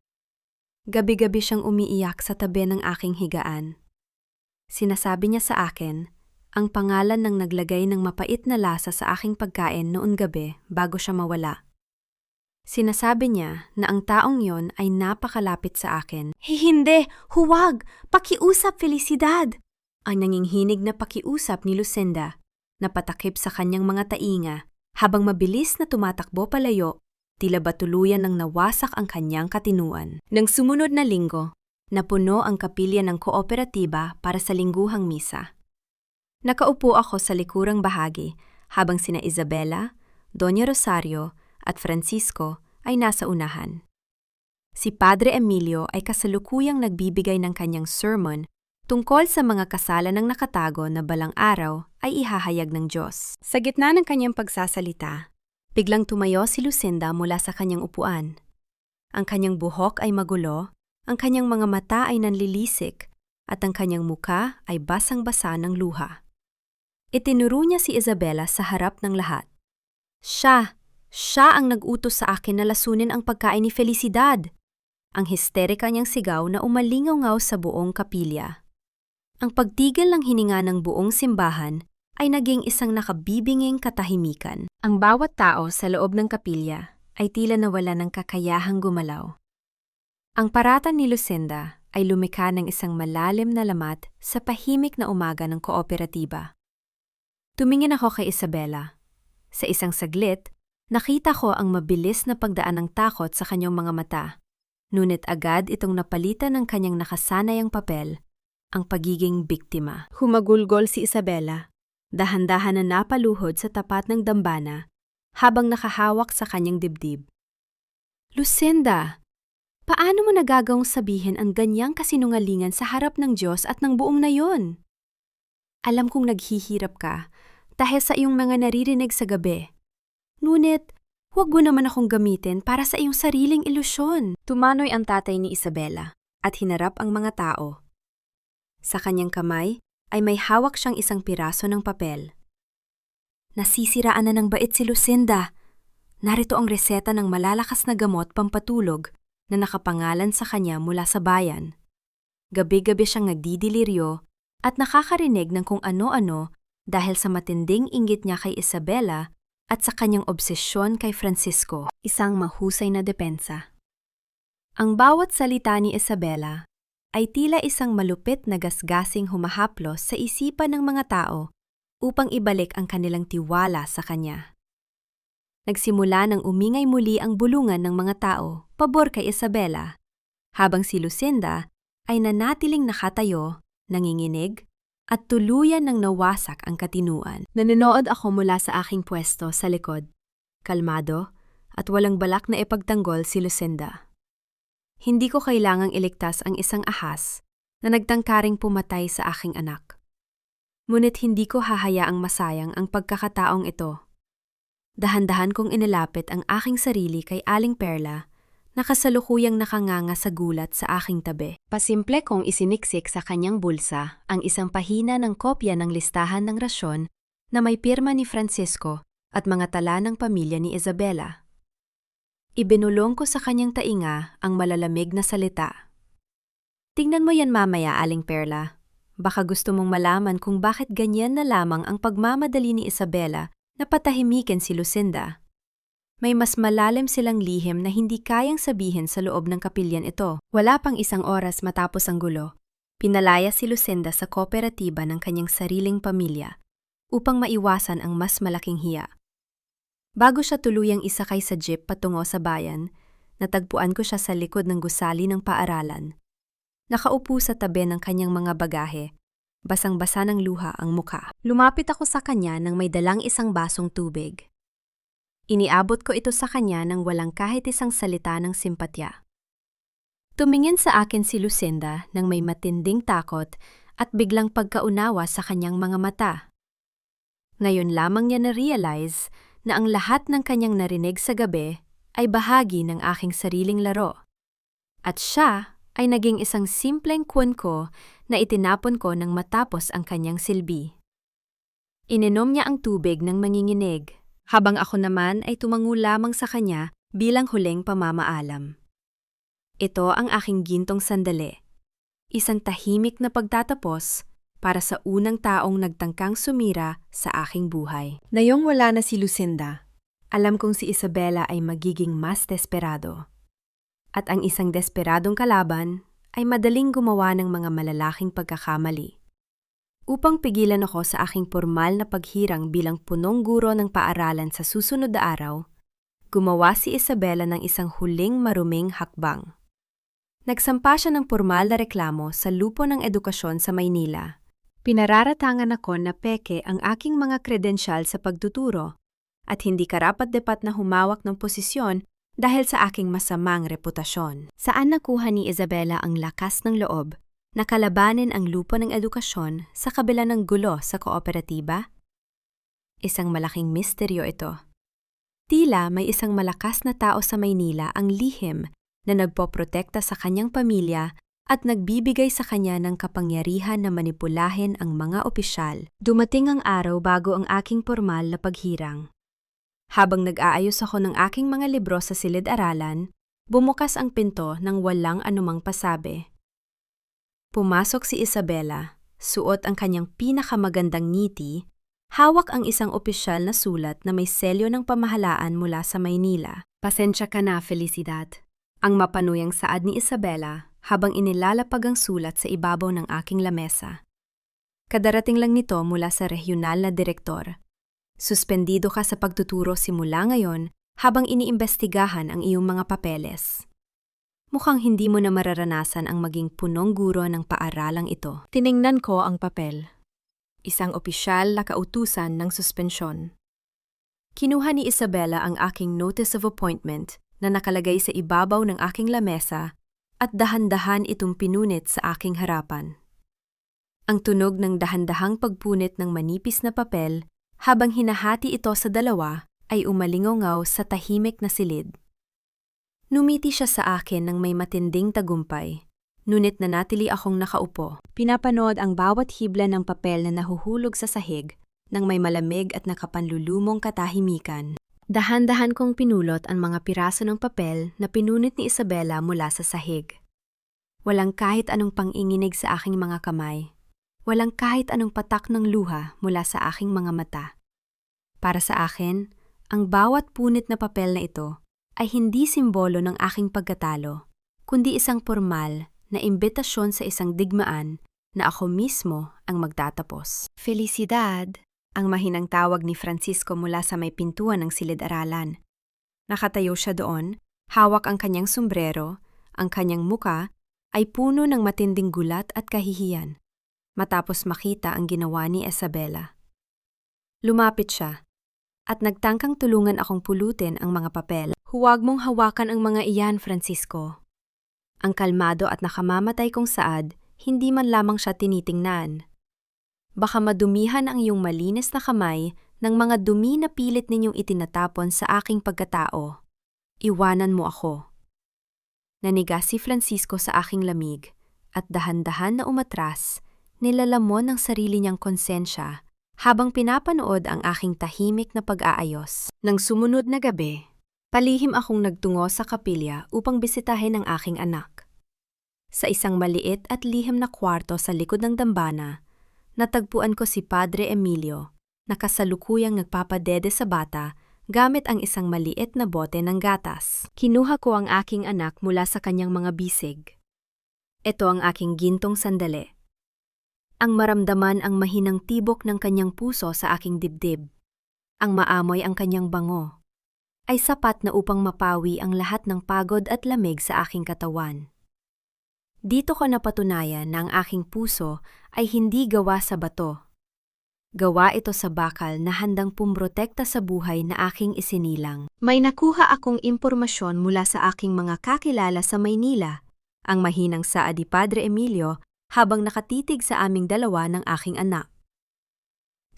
Gabi-gabi siyang umiiyak sa tabi ng aking higaan. Sinasabi niya sa akin ang pangalan ng naglagay ng mapait na lasa sa aking pagkain noon gabi bago siya mawala. Sinasabi niya na ang taong yon ay napakalapit sa akin. "Hindi! Huwag! Pakiusap, Felicidad!" Ang nanginginig na pakiusap ni Lucinda na patakip sa kanyang mga tainga habang mabilis na tumatakbo palayo, tila ba tuluyan ng nawasak ang kanyang katinuan. Nang sumunod na linggo, napuno ang kapilya ng kooperatiba para sa lingguhang misa. Nakaupo ako sa likurang bahagi habang sina Isabela, Doña Rosario at Francisco ay nasa unahan. Si Padre Emilio ay kasalukuyang nagbibigay ng kanyang sermon tungkol sa mga kasalan ng nakatago na balang araw ay ihahayag ng Diyos. Sa gitna ng kanyang pagsasalita, biglang tumayo si Lucinda mula sa kanyang upuan. Ang kanyang buhok ay magulo, ang kanyang mga mata ay nanlilisik, at ang kanyang muka ay basang-basa ng luha. Itinuro niya si Isabela sa harap ng lahat. Siya ang nag-utos sa akin na lasunin ang pagkain ni Felicidad. Ang histerika niyang sigaw na umalingaw-ngaw sa buong kapilya. Ang pagtigil ng hininga ng buong simbahan ay naging isang nakabibinging katahimikan. Ang bawat tao sa loob ng kapilya ay tila nawala ng kakayahang gumalaw. Ang paratan ni Lucinda ay lumikha ng isang malalim na lamat sa pahimik na umaga ng kooperatiba. Tumingin ako kay Isabela. Sa isang saglit, nakita ko ang mabilis na pagdaan ng takot sa kanyang mga mata. Ngunit agad itong napalitan ng kanyang nakasanayang papel, ang pagiging biktima. Humagulgol si Isabela, dahan-dahan na napaluhod sa tapat ng dambana habang nakahawak sa kanyang dibdib. "Lucinda, paano mo nagagawang sabihin ang ganyang kasinungalingan sa harap ng Diyos at ng buong nayon? Alam kong naghihirap ka dahil sa iyong mga naririnig sa gabi. Ngunit, huwag mo naman akong gamitin para sa iyong sariling ilusyon." Tumanoy ang tatay ni Isabela at hinarap ang mga tao. Sa kanyang kamay ay may hawak siyang isang piraso ng papel. "Nasisiraan na ng bait si Lucinda. narito ang reseta ng malalakas na gamot pampatulog na nakapangalan sa kanya mula sa bayan. Gabi-gabi siyang nagdidiliryo at nakakarinig ng kung ano-ano dahil sa matinding inggit niya kay Isabela at sa kanyang obsesyon kay Francisco, isang mahusay na depensa. Ang bawat salita ni Isabela ay tila isang malupit na gasgasing humahaplos sa isipan ng mga tao upang ibalik ang kanilang tiwala sa kanya. Nagsimula nang umingay muli ang bulungan ng mga tao pabor kay Isabela, habang si Lucinda ay nanatiling nakatayo, nanginginig, at tuluyan ng nawasak ang katinuan. Nanonood ako mula sa aking pwesto sa likod, kalmado at walang balak na ipagtanggol si Lucinda. Hindi ko kailangang iligtas ang isang ahas na nagtangkaring pumatay sa aking anak. Ngunit hindi ko hahayaang masayang ang pagkakataong ito. Dahan-dahan kong inilapit ang aking sarili kay Aling Perla na kasalukuyang nakanganga sa gulat sa aking tabi. Pasimple kong isiniksik sa kanyang bulsa ang isang pahina ng kopya ng listahan ng rasyon na may pirma ni Francisco at mga tala ng pamilya ni Isabela. Ibinulong ko sa kanyang tainga ang malalamig na salita. Tingnan mo yan mamaya, Aling Perla. Baka gusto mong malaman kung bakit ganyan na lamang ang pagmamadali ni Isabela na patahimikin si Lucinda. May mas malalim silang lihim na hindi kayang sabihin sa loob ng kapilyan ito. Wala pang isang oras matapos ang gulo, pinalaya si Lucinda sa kooperatiba ng kanyang sariling pamilya upang maiwasan ang mas malaking hiya. Bago siya tuluyang isakay sa jeep patungo sa bayan, natagpuan ko siya sa likod ng gusali ng paaralan. Nakaupo sa tabi ng kanyang mga bagahe, basang-basa ng luha ang mukha. Lumapit ako sa kanya nang may dalang isang basong tubig. Iniabot ko ito sa kanya nang walang kahit isang salita ng simpatya. Tumingin sa akin si Lucinda nang may matinding takot at biglang pagkaunawa sa kanyang mga mata. Ngayon lamang niya na-realize na ang lahat ng kanyang narinig sa gabi ay bahagi ng aking sariling laro. At siya ay naging isang simpleng kwan ko na itinapon ko nang matapos ang kanyang silbi. Ininom niya ang tubig ng manginginig, habang ako naman ay tumango lamang sa kanya bilang huling pamamaalam. Ito ang aking gintong sandali, isang tahimik na pagtatapos para sa unang taong nagtangkang sumira sa aking buhay. Ngayong wala na si Lucinda, alam kong si Isabela ay magiging mas desperado. At ang isang desperadong kalaban ay madaling gumawa ng mga malalaking pagkakamali. Upang pigilan ako sa aking formal na paghirang bilang punong guro ng paaralan sa susunod na araw, gumawa si Isabela ng isang huling maruming hakbang. Nagsampa siya ng formal na reklamo sa lupo ng edukasyon sa Maynila. Pinararatangan ako na peke ang aking mga kredensyal sa pagtuturo at hindi karapat-dapat na humawak ng posisyon dahil sa aking masamang reputasyon. Saan nakuha ni Isabela ang lakas ng loob na kalabanin ang lupa ng edukasyon sa kabila ng gulo sa kooperatiba? Isang malaking misteryo ito. Tila may isang malakas na tao sa Maynila ang lihim na nagpoprotekta sa kanyang pamilya at nagbibigay sa kanya ng kapangyarihan na manipulahin ang mga opisyal. Dumating ang araw bago ang aking formal na paghirang. Habang nag-aayos ako ng aking mga libro sa silid-aralan, bumukas ang pinto ng walang anumang pasabi. Pumasok si Isabela, suot ang kanyang pinakamagandang ngiti, hawak ang isang opisyal na sulat na may selyo ng pamahalaan mula sa Maynila. Pasensya ka na, Felicidad. Ang mapanuyang saad ni Isabela habang inilalapag ang sulat sa ibabaw ng aking lamesa. Kadarating lang nito mula sa regional na direktor. Suspendido ka sa pagtuturo simula ngayon habang iniimbestigahan ang iyong mga papeles. Mukhang hindi mo na mararanasan ang maging punong guro ng paaralang ito. Tiningnan ko ang papel. Isang opisyal na kautusan ng suspensyon. Kinuha ni Isabela ang aking notice of appointment na nakalagay sa ibabaw ng aking lamesa at dahan-dahan itong pinunit sa aking harapan. Ang tunog ng dahan-dahang pagpunit ng manipis na papel habang hinahati ito sa dalawa ay umalingaw sa tahimik na silid. Numiti siya sa akin ng may matinding tagumpay, ngunit nanatili akong nakaupo. Pinapanood ang bawat hibla ng papel na nahuhulog sa sahig ng may malamig at nakapanlulumong katahimikan. Dahan-dahan kong pinulot ang mga piraso ng papel na pinunit ni Isabela mula sa sahig. Walang kahit anong panginginig sa aking mga kamay. Walang kahit anong patak ng luha mula sa aking mga mata. Para sa akin, ang bawat punit na papel na ito ay hindi simbolo ng aking pagkatalo, kundi isang formal na imbitasyon sa isang digmaan na ako mismo ang magtatapos. Felicidad, ang mahinang tawag ni Francisco mula sa may pintuan ng silid-aralan. Nakatayo siya doon, hawak ang kanyang sombrero, ang kanyang muka ay puno ng matinding gulat at kahihiyan, matapos makita ang ginawa ni Isabela. Lumapit siya, at nagtangkang tulungan akong pulutin ang mga papel. Huwag mong hawakan ang mga iyan, Francisco. Ang kalmado at nakamamatay kong saad, hindi man lamang siya tinitingnan. Baka madumihan ang iyong malinis na kamay ng mga dumi na pilit ninyong itinatapon sa aking pagkatao. Iwanan mo ako. Naniga si Francisco sa aking lamig, at dahan-dahan na umatras, nilalamon ng sarili niyang konsensya habang pinapanood ang aking tahimik na pag-aayos. Nang sumunod na gabi, palihim akong nagtungo sa kapilya upang bisitahin ang aking anak. Sa isang maliit at lihim na kwarto sa likod ng dambana, natagpuan ko si Padre Emilio na kasalukuyang nagpapadede sa bata gamit ang isang maliit na bote ng gatas. Kinuha ko ang aking anak mula sa kanyang mga bisig. Ito ang aking gintong sandali. Ang maramdaman ang mahinang tibok ng kanyang puso sa aking dibdib, ang maamoy ang kanyang bango, ay sapat na upang mapawi ang lahat ng pagod at lamig sa aking katawan. Dito ko napatunayan na ang aking puso ay hindi gawa sa bato. Gawa ito sa bakal na handang pumprotekta sa buhay na aking isinilang. May nakuha akong impormasyon mula sa aking mga kakilala sa Maynila, ang mahinang saad ni Padre Emilio, habang nakatitig sa aming dalawa ng aking anak.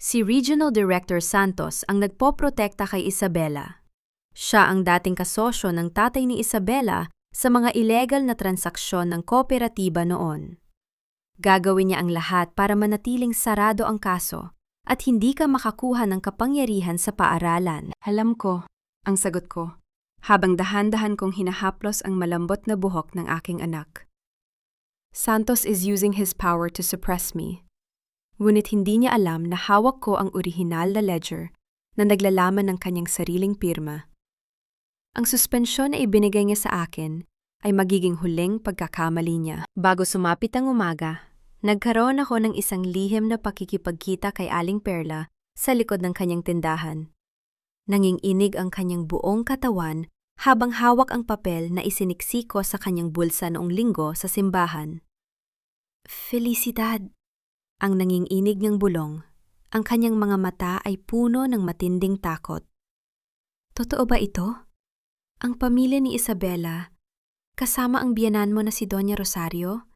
Si Regional Director Santos ang nagpoprotekta kay Isabela. Siya ang dating kasosyo ng tatay ni Isabela sa mga illegal na transaksyon ng kooperatiba noon. Gagawin niya ang lahat para manatiling sarado ang kaso at hindi ka makakuha ng kapangyarihan sa paaralan. Alam ko, ang sagot ko, habang dahan-dahan kong hinahaplos ang malambot na buhok ng aking anak. Santos is using his power to suppress me. Ngunit hindi niya alam na hawak ko ang orihinal na ledger na naglalaman ng kanyang sariling pirma. Ang suspensyon na ibinigay niya sa akin ay magiging huling pagkakamali niya. Bago sumapit ang umaga, nagkaroon ako ng isang lihim na pakikipagkita kay Aling Perla sa likod ng kanyang tindahan. Nanginginig ang kanyang buong katawan habang hawak ang papel na isiniksik ko sa kanyang bulsa noong linggo sa simbahan. Felicidad! Ang nanginginig niyang bulong. Ang kanyang mga mata ay puno ng matinding takot. Totoo ba ito? Ang pamilya ni Isabela, kasama ang biyenan mo na si Doña Rosario,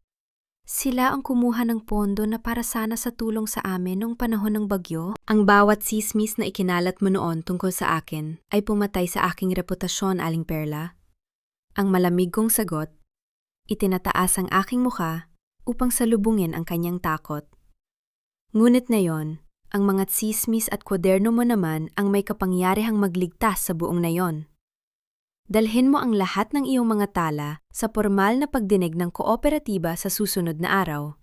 sila ang kumuha ng pondo na para sana sa tulong sa amin noong panahon ng bagyo. Ang bawat sismis na ikinalat mo noon tungkol sa akin ay pumatay sa aking reputasyon, Aling Perla. Ang malamig kong sagot, itinataas ang aking mukha upang salubungin ang kanyang takot. Ngunit ngayon, ang mga sismis at kwaderno mo naman ang may kapangyarihang magligtas sa buong nayon. Dalhin mo ang lahat ng iyong mga tala sa formal na pagdinig ng kooperatiba sa susunod na araw.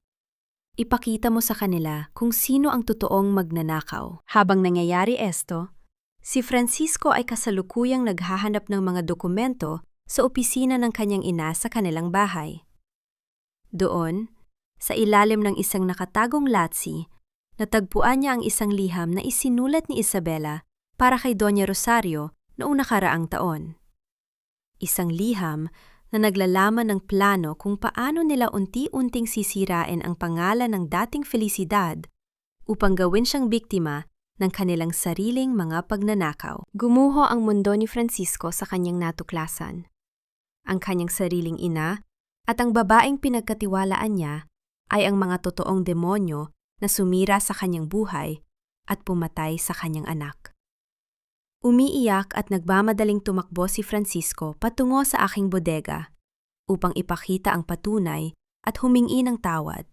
Ipakita mo sa kanila kung sino ang totoong magnanakaw. Habang nangyayari esto, si Francisco ay kasalukuyang naghahanap ng mga dokumento sa opisina ng kanyang ina sa kanilang bahay. Doon, sa ilalim ng isang nakatagong latsi, natagpuan niya ang isang liham na isinulat ni Isabela para kay Doña Rosario noong nakaraang taon. Isang liham na naglalaman ng plano kung paano nila unti-unting sisirain ang pangalan ng dating Felicidad upang gawin siyang biktima ng kanilang sariling mga pagnanakaw. Gumuho ang mundo ni Francisco sa kanyang natuklasan. Ang kanyang sariling ina at ang babaeng pinagkatiwalaan niya ay ang mga totoong demonyo na sumira sa kanyang buhay at pumatay sa kanyang anak. Umiiyak at nagmamadaling tumakbo si Francisco patungo sa aking bodega upang ipakita ang patunay at humingi ng tawad.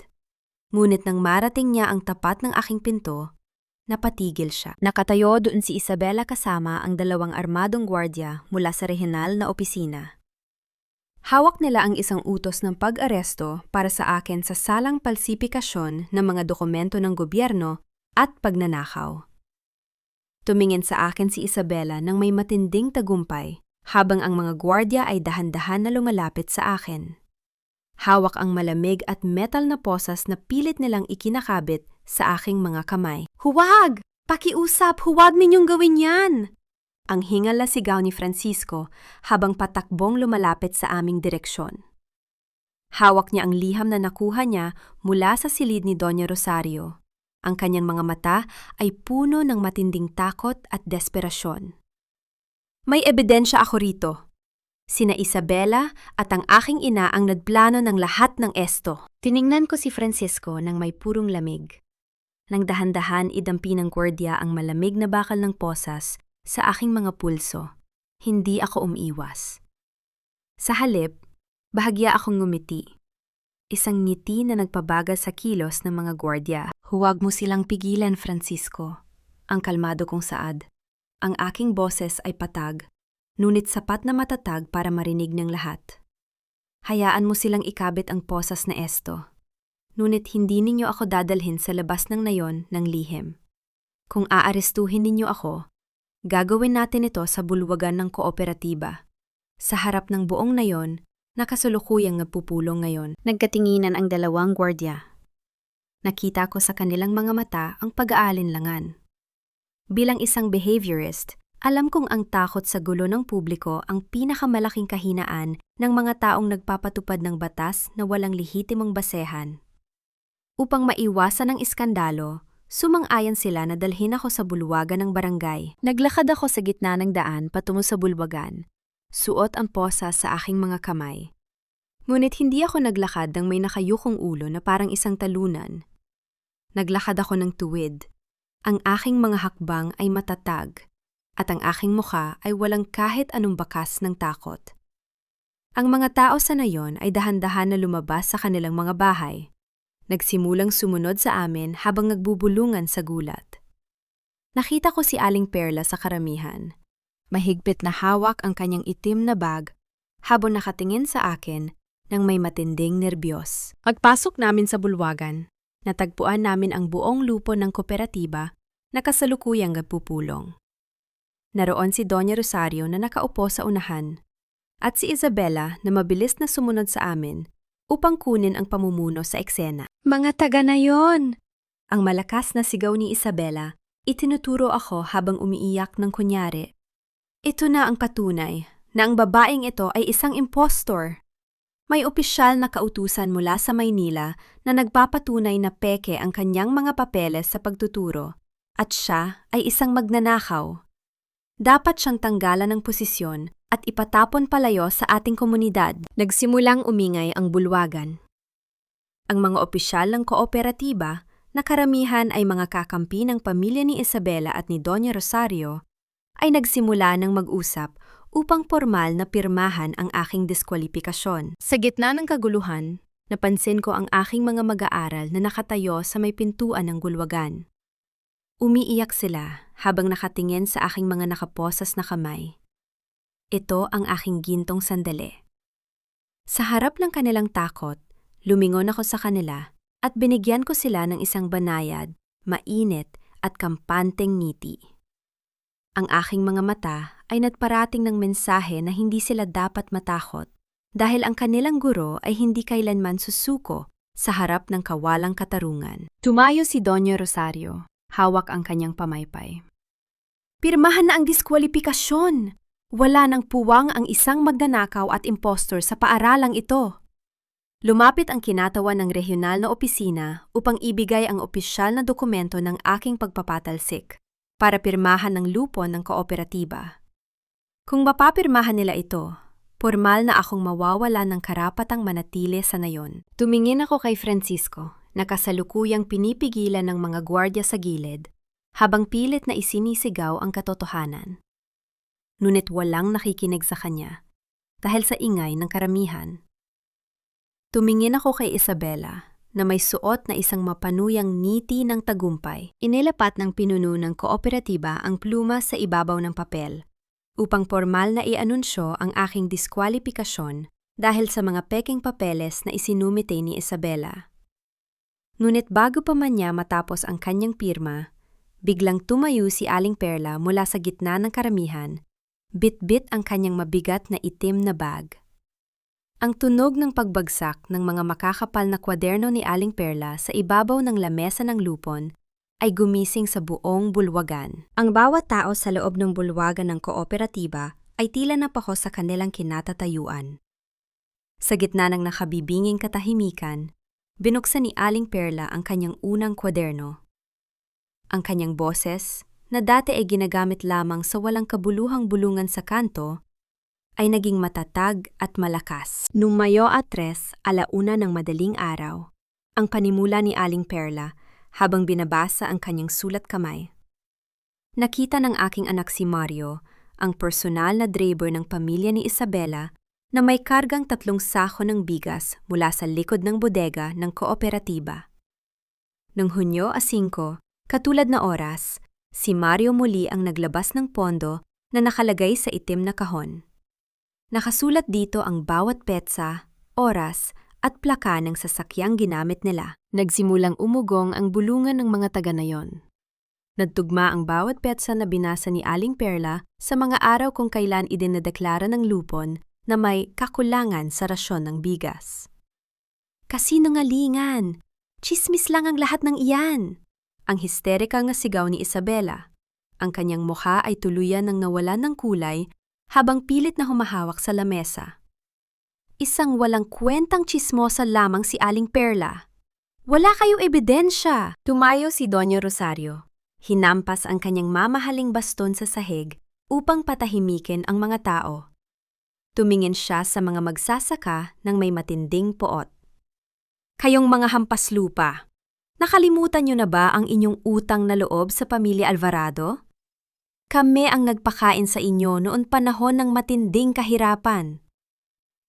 Ngunit nang marating niya ang tapat ng aking pinto, napatigil siya. Nakatayo doon si Isabela kasama ang 2 armadong gwardya mula sa rehinal na opisina. Hawak nila ang isang utos ng pag-aresto para sa akin sa salang palsipikasyon ng mga dokumento ng gobyerno at pagnanakaw. Tumingin sa akin si Isabela nang may matinding tagumpay habang ang mga gwardya ay dahan-dahan na lumalapit sa akin. Hawak ang malamig at metal na posas na pilit nilang ikinakabit sa aking mga kamay. "Huwag! Pakiusap! Huwag ninyong gawin yan!" Ang hingal na sigaw ni Francisco habang patakbong lumalapit sa aming direksyon. Hawak niya ang liham na nakuha niya mula sa silid ni Doña Rosario. Ang kanyang mga mata ay puno ng matinding takot at desperasyon. "May ebidensya ako rito. Sina Isabela at ang aking ina ang nagplano ng lahat ng esto." Tiningnan ko si Francisco nang may purong lamig. Nang dahan-dahan idampi ng gwardya ang malamig na bakal ng posas sa aking mga pulso, hindi ako umiwas. Sa halip, bahagya akong ngumiti. Isang ngiti na nagpabagal sa kilos ng mga gwardya. "Huwag mo silang pigilan, Francisco." Ang kalmado kong saad. Ang aking boses ay patag, ngunit sapat na matatag para marinig ng lahat. "Hayaan mo silang ikabit ang posas na esto. Ngunit hindi ninyo ako dadalhin sa labas ng nayon ng lihim. Kung aarestuhin ninyo ako, gagawin natin ito sa bulwagan ng kooperatiba. Sa harap ng buong nayon, nakasulukuyang nagpupulong ngayon." Nagkatinginan ang 2 gwardya. Nakita ko sa kanilang mga mata ang pag-aalinlangan. Bilang isang behaviorist, alam kong ang takot sa gulo ng publiko ang pinakamalaking kahinaan ng mga taong nagpapatupad ng batas na walang lehitimong basehan. Upang maiwasan ang iskandalo, sumang-ayon sila na dalhin ako sa bulwagan ng barangay. Naglakad ako sa gitna ng daan patungo sa bulwagan. Suot ang posa sa aking mga kamay. Ngunit hindi ako naglakad ng may nakayukong ulo na parang isang talunan. Naglakad ako ng tuwid. Ang aking mga hakbang ay matatag, at ang aking mukha ay walang kahit anong bakas ng takot. Ang mga tao sa nayon ay dahan-dahan na lumabas sa kanilang mga bahay. Nagsimulang sumunod sa amin habang nagbubulungan sa gulat. Nakita ko si Aling Perla sa karamihan. Mahigpit na hawak ang kanyang itim na bag habang nakatingin sa akin nang may matinding nerbiyos. Pagpasok namin sa bulwagan, natagpuan namin ang buong lupo ng kooperatiba na kasalukuyang nagpupulong. Naroon si Doña Rosario na nakaupo sa unahan, at si Isabela na mabilis na sumunod sa amin upang kunin ang pamumuno sa eksena. "Mga taga na yon!" Ang malakas na sigaw ni Isabela, itinuturo ako habang umiiyak ng kunyari. Ito na ang patunay na ang babaeng ito ay isang impostor. May opisyal na kautusan mula sa Maynila na nagpapatunay na peke ang kanyang mga papeles sa pagtuturo at siya ay isang magnanakaw. Dapat siyang tanggalan ng posisyon at ipatapon palayo sa ating komunidad. Nagsimulang umingay ang bulwagan. Ang mga opisyal ng kooperatiba, na karamihan ay mga kakampi ng pamilya ni Isabela at ni Doña Rosario, ay nagsimula ng mag-usap upang formal na pirmahan ang aking diskwalipikasyon. Sa gitna ng kaguluhan, napansin ko ang aking mga mag-aaral na nakatayo sa may pintuan ng bulwagan. Umiiyak sila habang nakatingin sa aking mga nakaposas na kamay. Ito ang aking gintong sandali. Sa harap ng kanilang takot, lumingon ako sa kanila at binigyan ko sila ng isang banayad, mainit at kampanteng ngiti. Ang aking mga mata ay nagparating ng mensahe na hindi sila dapat matakot dahil ang kanilang guro ay hindi kailanman susuko sa harap ng kawalang katarungan. Tumayo si Doña Rosario, hawak ang kanyang pamaypay. "Pirmahan na ang diskwalipikasyon! Wala nang puwang ang isang magnanakaw at impostor sa paaralang ito." Lumapit ang kinatawan ng regional na opisina upang ibigay ang opisyal na dokumento ng aking pagpapatalsik para pirmahan ng lupon ng kooperatiba. Kung mapapirmahan nila ito, formal na akong mawawala ng karapatang manatili sa nayon. Tumingin ako kay Francisco, na kasalukuyang pinipigilan ng mga gwardya sa gilid, habang pilit na isinisigaw ang katotohanan. Ngunit walang nakikinig sa kanya, dahil sa ingay ng karamihan. Tumingin ako kay Isabela, na may suot na isang mapanuyang ngiti ng tagumpay. Inilapat ng pinuno ng kooperatiba ang pluma sa ibabaw ng papel upang formal na ianunsyo ang aking diskwalipikasyon dahil sa mga peking papeles na isinumite ni Isabela. Ngunit bago pa man niya matapos ang kanyang pirma, biglang tumayo si Aling Perla mula sa gitna ng karamihan, bit-bit ang kanyang mabigat na itim na bag. Ang tunog ng pagbagsak ng mga makakapal na kwaderno ni Aling Perla sa ibabaw ng lamesa ng lupon ay gumising sa buong bulwagan. Ang bawat tao sa loob ng bulwagan ng kooperatiba ay tila napako sa kanilang kinatatayuan. Sa gitna ng nakabibinging katahimikan, binuksan ni Aling Perla ang kanyang unang kwaderno. Ang kanyang boses, na dati ay ginagamit lamang sa walang kabuluhang bulungan sa kanto, ay naging matatag at malakas. Nung Mayo 3, 1:00 ng madaling araw, ang panimula ni Aling Perla habang binabasa ang kanyang sulat kamay. Nakita ng aking anak si Mario, ang personal na driver ng pamilya ni Isabela, na may kargang 3 sako ng bigas mula sa likod ng bodega ng kooperatiba. Noong Hunyo 5, katulad na oras, si Mario muli ang naglabas ng pondo na nakalagay sa itim na kahon. Nakasulat dito ang bawat petsa, oras, at plaka ng sasakyang ginamit nila. Nagsimulang umugong ang bulungan ng mga taga na yon. Nagtugma ang bawat petsa na binasa ni Aling Perla sa mga araw kung kailan idinedeklara ng lupon na may kakulangan sa rasyon ng bigas. Kasinungalingan! Tsismis lang ang lahat ng iyan! Ang histerikal na sigaw ni Isabela. Ang kanyang mukha ay tuluyan ng nawalan ng kulay habang pilit na humahawak sa lamesa. Isang walang kwentang tsismosa lamang si Aling Perla. Wala kayong ebidensya! Tumayo si Doña Rosario. Hinampas ang kanyang mamahaling baston sa sahig upang patahimikin ang mga tao. Tumingin siya sa mga magsasaka ng may matinding poot. Kayong mga hampas lupa, nakalimutan niyo na ba ang inyong utang na loob sa pamilya Alvarado? Kami ang nagpakain sa inyo noon panahon ng matinding kahirapan.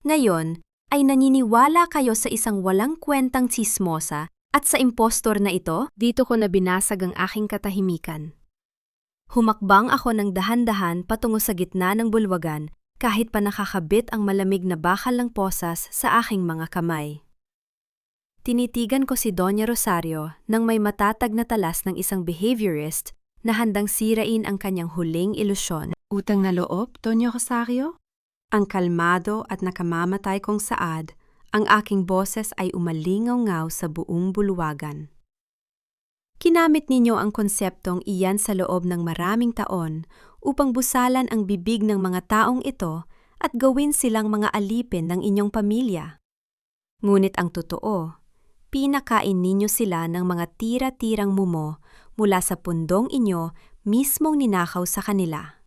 Ngayon ay naniniwala kayo sa isang walang kwentang tsismosa at sa impostor na ito? Dito ko na binasag ang aking katahimikan. Humakbang ako ng dahan-dahan patungo sa gitna ng bulwagan kahit pa nakakabit ang malamig na bakal ng posas sa aking mga kamay. Tinitigan ko si Doña Rosario nang may matatag na talas ng isang behaviorist na handang sirain ang kanyang huling ilusyon. Utang na loob, Doña Rosario? Ang kalmado at nakamamatay kong saad, ang aking boses ay umalingaw-ngaw sa buong bulwagan. Kinamit ninyo ang konseptong iyan sa loob ng maraming taon upang busalan ang bibig ng mga taong ito at gawin silang mga alipin ng inyong pamilya. Ngunit ang totoo, pinakain ninyo sila ng mga tira-tirang mumo mula sa pundong inyo mismong ninakaw sa kanila.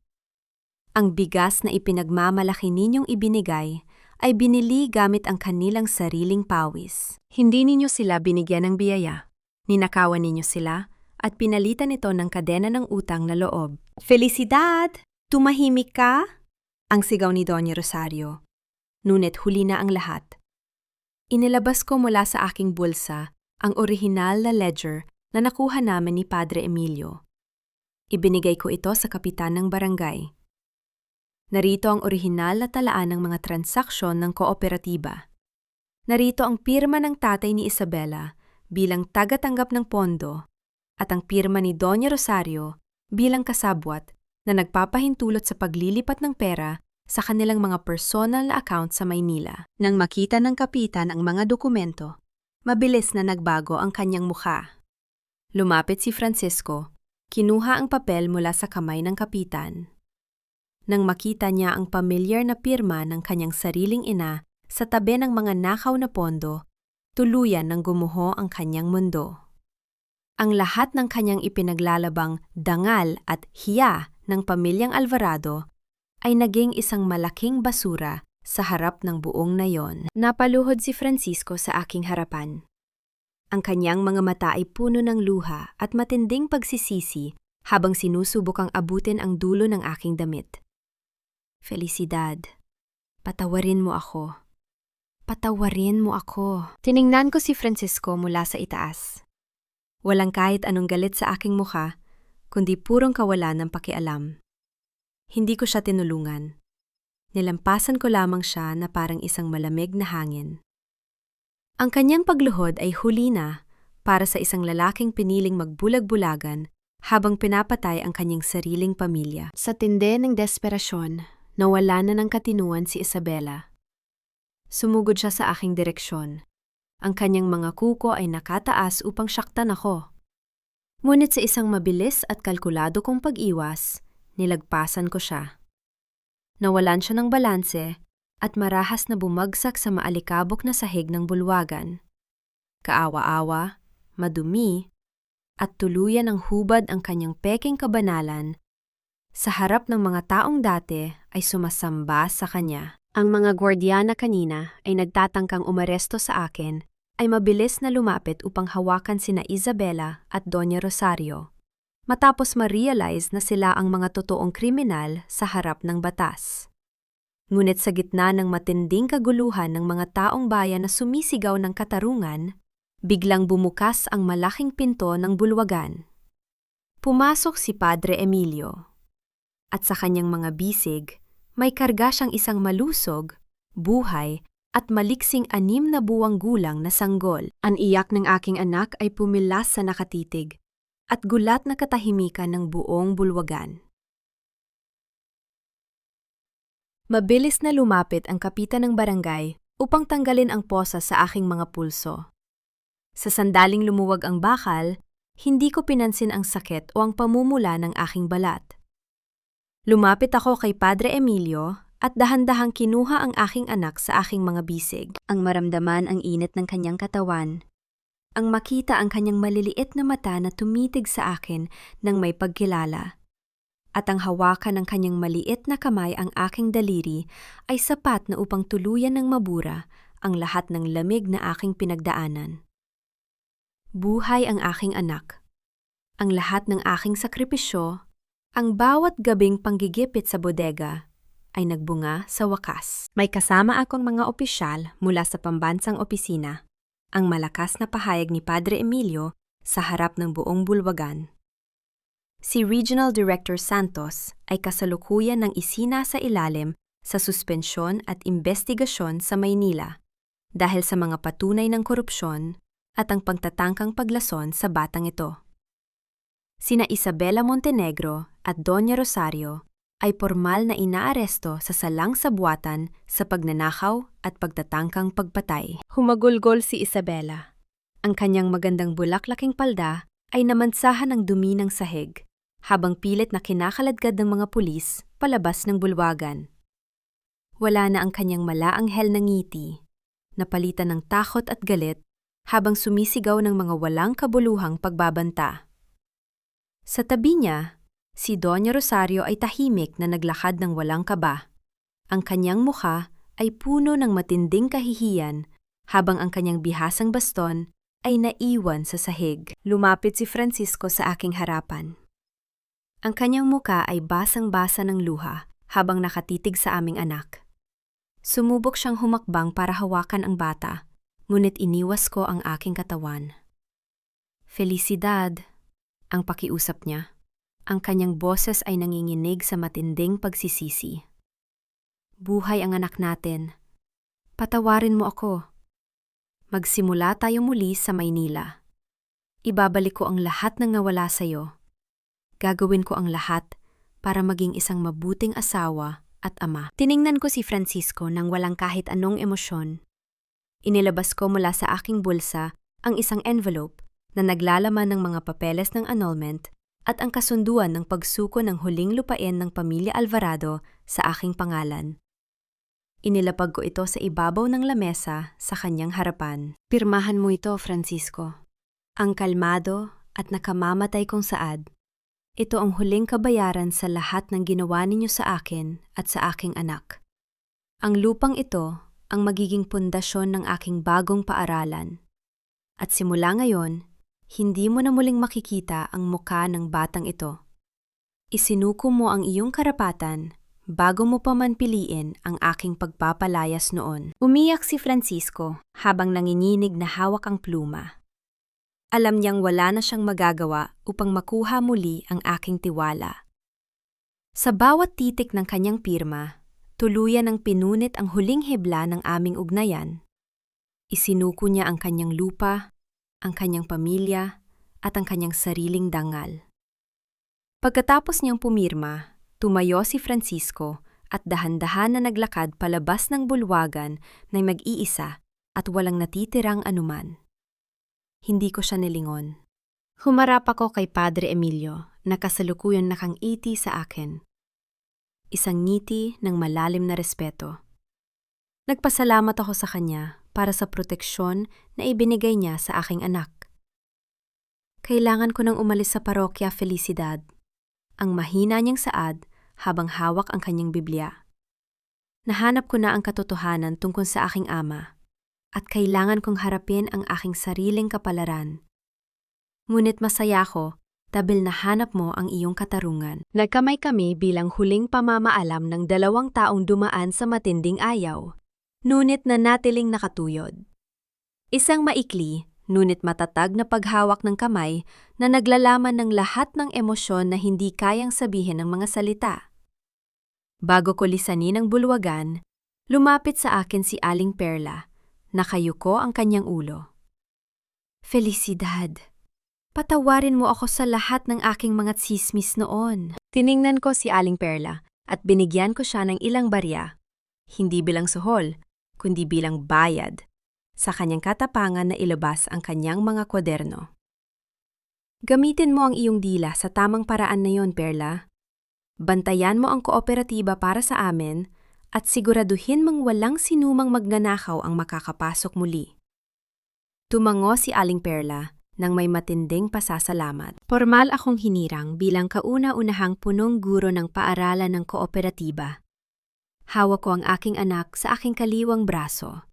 Ang bigas na ipinagmamalaki ninyong ibinigay ay binili gamit ang kanilang sariling pawis. Hindi ninyo sila binigyan ng biyaya. Ninakawan ninyo sila at pinalitan ito ng kadena ng utang na loob. Felicidad! Tumahimik ka? Ang sigaw ni Doña Rosario. Ngunit huli na ang lahat. Inilabas ko mula sa aking bulsa ang orihinal na ledger na nakuha namin ni Padre Emilio. Ibinigay ko ito sa kapitan ng barangay. Narito ang orihinal na talaan ng mga transaksyon ng kooperatiba. Narito ang pirma ng tatay ni Isabela bilang tagatanggap ng pondo at ang pirma ni Doña Rosario bilang kasabwat na nagpapahintulot sa paglilipat ng pera sa kanilang mga personal na account sa Maynila. Nang makita ng kapitan ang mga dokumento, mabilis na nagbago ang kanyang mukha. Lumapit si Francisco, kinuha ang papel mula sa kamay ng kapitan. Nang makita niya ang pamilyar na pirma ng kanyang sariling ina sa tabi ng mga nakaw na pondo, tuluyan ng gumuho ang kanyang mundo. Ang lahat ng kanyang ipinaglalabang dangal at hiya ng pamilyang Alvarado ay naging isang malaking basura sa harap ng buong nayon. Napaluhod si Francisco sa aking harapan. Ang kanyang mga mata ay puno ng luha at matinding pagsisisi habang sinusubukang abutin ang dulo ng aking damit. Felicidad, patawarin mo ako. Patawarin mo ako. Tiningnan ko si Francisco mula sa itaas. Walang kahit anong galit sa aking mukha, kundi purong kawalan ng pakialam. Hindi ko siya tinulungan. Nilampasan ko lamang siya na parang isang malamig na hangin. Ang kanyang pagluhod ay huli na para sa isang lalaking piniling magbulag-bulagan habang pinapatay ang kanyang sariling pamilya. Sa tindi ng desperasyon, nawala na ng katinuan si Isabela. Sumugod siya sa aking direksyon. Ang kanyang mga kuko ay nakataas upang saktan ako. Ngunit sa isang mabilis at kalkulado kong pag-iwas, nilagpasan ko siya. Nawalan siya ng balanse at marahas na bumagsak sa maalikabok na sahig ng bulwagan. Kaawa-awa, madumi, at tuluyan ng hubad ang kanyang peking kabanalan. Sa harap ng mga taong dati ay sumasamba sa kanya. Ang mga gwardiya kanina ay nagtatangkang umaresto sa akin ay mabilis na lumapit upang hawakan sina Isabela at Doña Rosario, matapos ma-realize na sila ang mga totoong kriminal sa harap ng batas. Ngunit sa gitna ng matinding kaguluhan ng mga taong bayan na sumisigaw ng katarungan, biglang bumukas ang malaking pinto ng bulwagan. Pumasok si Padre Emilio. At sa kanyang mga bisig, may karga siyang isang malusog, buhay, at maliksing 6 na buwang gulang na sanggol. Ang iyak ng aking anak ay pumilas sa nakatitig at gulat na katahimikan ng buong bulwagan. Mabilis na lumapit ang kapitan ng barangay upang tanggalin ang posa sa aking mga pulso. Sa sandaling lumuwag ang bakal, hindi ko pinansin ang sakit o ang pamumula ng aking balat. Lumapit ako kay Padre Emilio at dahan-dahang kinuha ang aking anak sa aking mga bisig. Ang maramdaman ang init ng kanyang katawan. Ang makita ang kanyang maliliit na mata na tumitig sa akin ng may pagkilala. At ang hawakan ng kanyang maliit na kamay ang aking daliri ay sapat na upang tuluyan ng mabura ang lahat ng lamig na aking pinagdaanan. Buhay ang aking anak. Ang lahat ng aking sakripisyo, ang bawat gabing panggigipit sa bodega, ay nagbunga sa wakas. May kasama akong mga opisyal mula sa pambansang opisina, ang malakas na pahayag ni Padre Emilio sa harap ng buong bulwagan. Si Regional Director Santos ay kasalukuyan ng isinasa ilalim sa suspensyon at investigasyon sa Maynila dahil sa mga patunay ng korupsyon at ang pagtatangkang paglason sa batang ito. Sina Isabela Montenegro at Doña Rosario ay formal na inaaresto sa salang sabuatan sa pagnanakaw at pagtatangkang pagpatay. Humagulgol si Isabela. Ang kanyang magandang bulaklaking palda ay namansahan ng dumi ng sahig, habang pilit na kinakaladkad ng mga pulis palabas ng bulwagan. Wala na ang kanyang malaanghel na ngiti, napalitan ng takot at galit habang sumisigaw ng mga walang kabuluhang pagbabanta. Sa tabi niya, si Doña Rosario ay tahimik na naglakad ng walang kaba. Ang kanyang mukha ay puno ng matinding kahihiyan habang ang kanyang bihasang baston ay naiwan sa sahig. Lumapit si Francisco sa aking harapan. Ang kanyang muka ay basang-basa ng luha habang nakatitig sa aming anak. Sumubok siyang humakbang para hawakan ang bata, ngunit iniwas ko ang aking katawan. Felicidad, ang pakiusap niya. Ang kanyang boses ay nanginginig sa matinding pagsisisi. Buhay ang anak natin. Patawarin mo ako. Magsimula tayo muli sa Maynila. Ibabalik ko ang lahat ng nawala sa'yo. Gagawin ko ang lahat para maging isang mabuting asawa at ama. Tiningnan ko si Francisco nang walang kahit anong emosyon. Inilabas ko mula sa aking bulsa ang isang envelope na naglalaman ng mga papeles ng annulment at ang kasunduan ng pagsuko ng huling lupain ng pamilya Alvarado sa aking pangalan. Inilapag ko ito sa ibabaw ng lamesa sa kanyang harapan. Pirmahan mo ito, Francisco. Ang kalmado at nakamamatay kong saad. Ito ang huling kabayaran sa lahat ng ginawa ninyo sa akin at sa aking anak. Ang lupang ito ang magiging pundasyon ng aking bagong paaralan. At simula ngayon, hindi mo na muling makikita ang muka ng batang ito. Isinuko mo ang iyong karapatan bago mo pa man piliin ang aking pagpapalayas noon. Umiyak si Francisco habang nanginginig na hawak ang pluma. Alam niyang wala na siyang magagawa upang makuha muli ang aking tiwala. Sa bawat titik ng kanyang pirma, tuluyan ang pinunit ang huling hibla ng aming ugnayan. Isinuko niya ang kanyang lupa, ang kanyang pamilya, at ang kanyang sariling dangal. Pagkatapos niyang pumirma, tumayo si Francisco at dahan-dahan na naglakad palabas ng bulwagan na mag-iisa at walang natitirang anuman. Hindi ko siya nilingon. Humarap ako kay Padre Emilio na kasalukuyang nakangiti sa akin. Isang ngiti ng malalim na respeto. Nagpasalamat ako sa kanya para sa proteksyon na ibinigay niya sa aking anak. Kailangan ko nang umalis sa parokya Felicidad. Ang mahina niyang saad habang hawak ang kanyang Biblia. Nahanap ko na ang katotohanan tungkol sa aking ama at kailangan kong harapin ang aking sariling kapalaran. Ngunit masaya ko dahil nahanap mo ang iyong katarungan. Nagkamay kami bilang huling pamamaalam ng 2 taong dumaan sa matinding ayaw, ngunit nanatiling nakatuyod. Isang maikli, ngunit matatag na paghawak ng kamay na naglalaman ng lahat ng emosyon na hindi kayang sabihin ng mga salita. Bago ko lisanin ang bulwagan, lumapit sa akin si Aling Perla, nakayuko ang kanyang ulo. Felicidad, patawarin mo ako sa lahat ng aking mga tsismis noon. Tiningnan ko si Aling Perla at binigyan ko siya ng ilang barya, hindi bilang suhol, kundi bilang bayad sa kanyang katapangan na ilabas ang kanyang mga kwaderno. Gamitin mo ang iyong dila sa tamang paraan na yon, Perla. Bantayan mo ang kooperatiba para sa amin at siguraduhin mong walang sinumang magnanakaw ang makakapasok muli. Tumango si Aling Perla nang may matinding pasasalamat. Formal akong hinirang bilang kauna-unahang punong guro ng paaralan ng kooperatiba. Hawak ko ang aking anak sa aking kaliwang braso,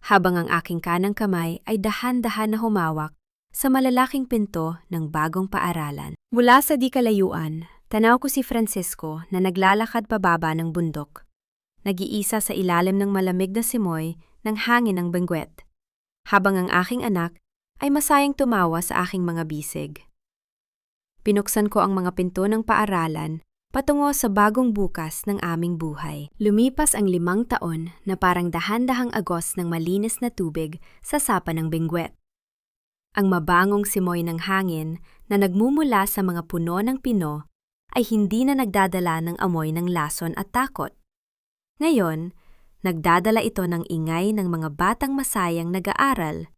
habang ang aking kanang kamay ay dahan-dahan na humawak sa malalaking pinto ng bagong paaralan. Mula sa di kalayuan, tanaw ko si Francisco na naglalakad pababa ng bundok. Nag-iisa sa ilalim ng malamig na simoy ng hangin ng Benguet, habang ang aking anak ay masayang tumawa sa aking mga bisig. Pinuksan ko ang mga pinto ng paaralan patungo sa bagong bukas ng aming buhay. Lumipas ang 5 taon na parang dahan-dahang agos ng malinis na tubig sa sapa ng Benguet. Ang mabangong simoy ng hangin na nagmumula sa mga puno ng pino ay hindi na nagdadala ng amoy ng lason at takot. Ngayon, nagdadala ito ng ingay ng mga batang masayang nag-aaral.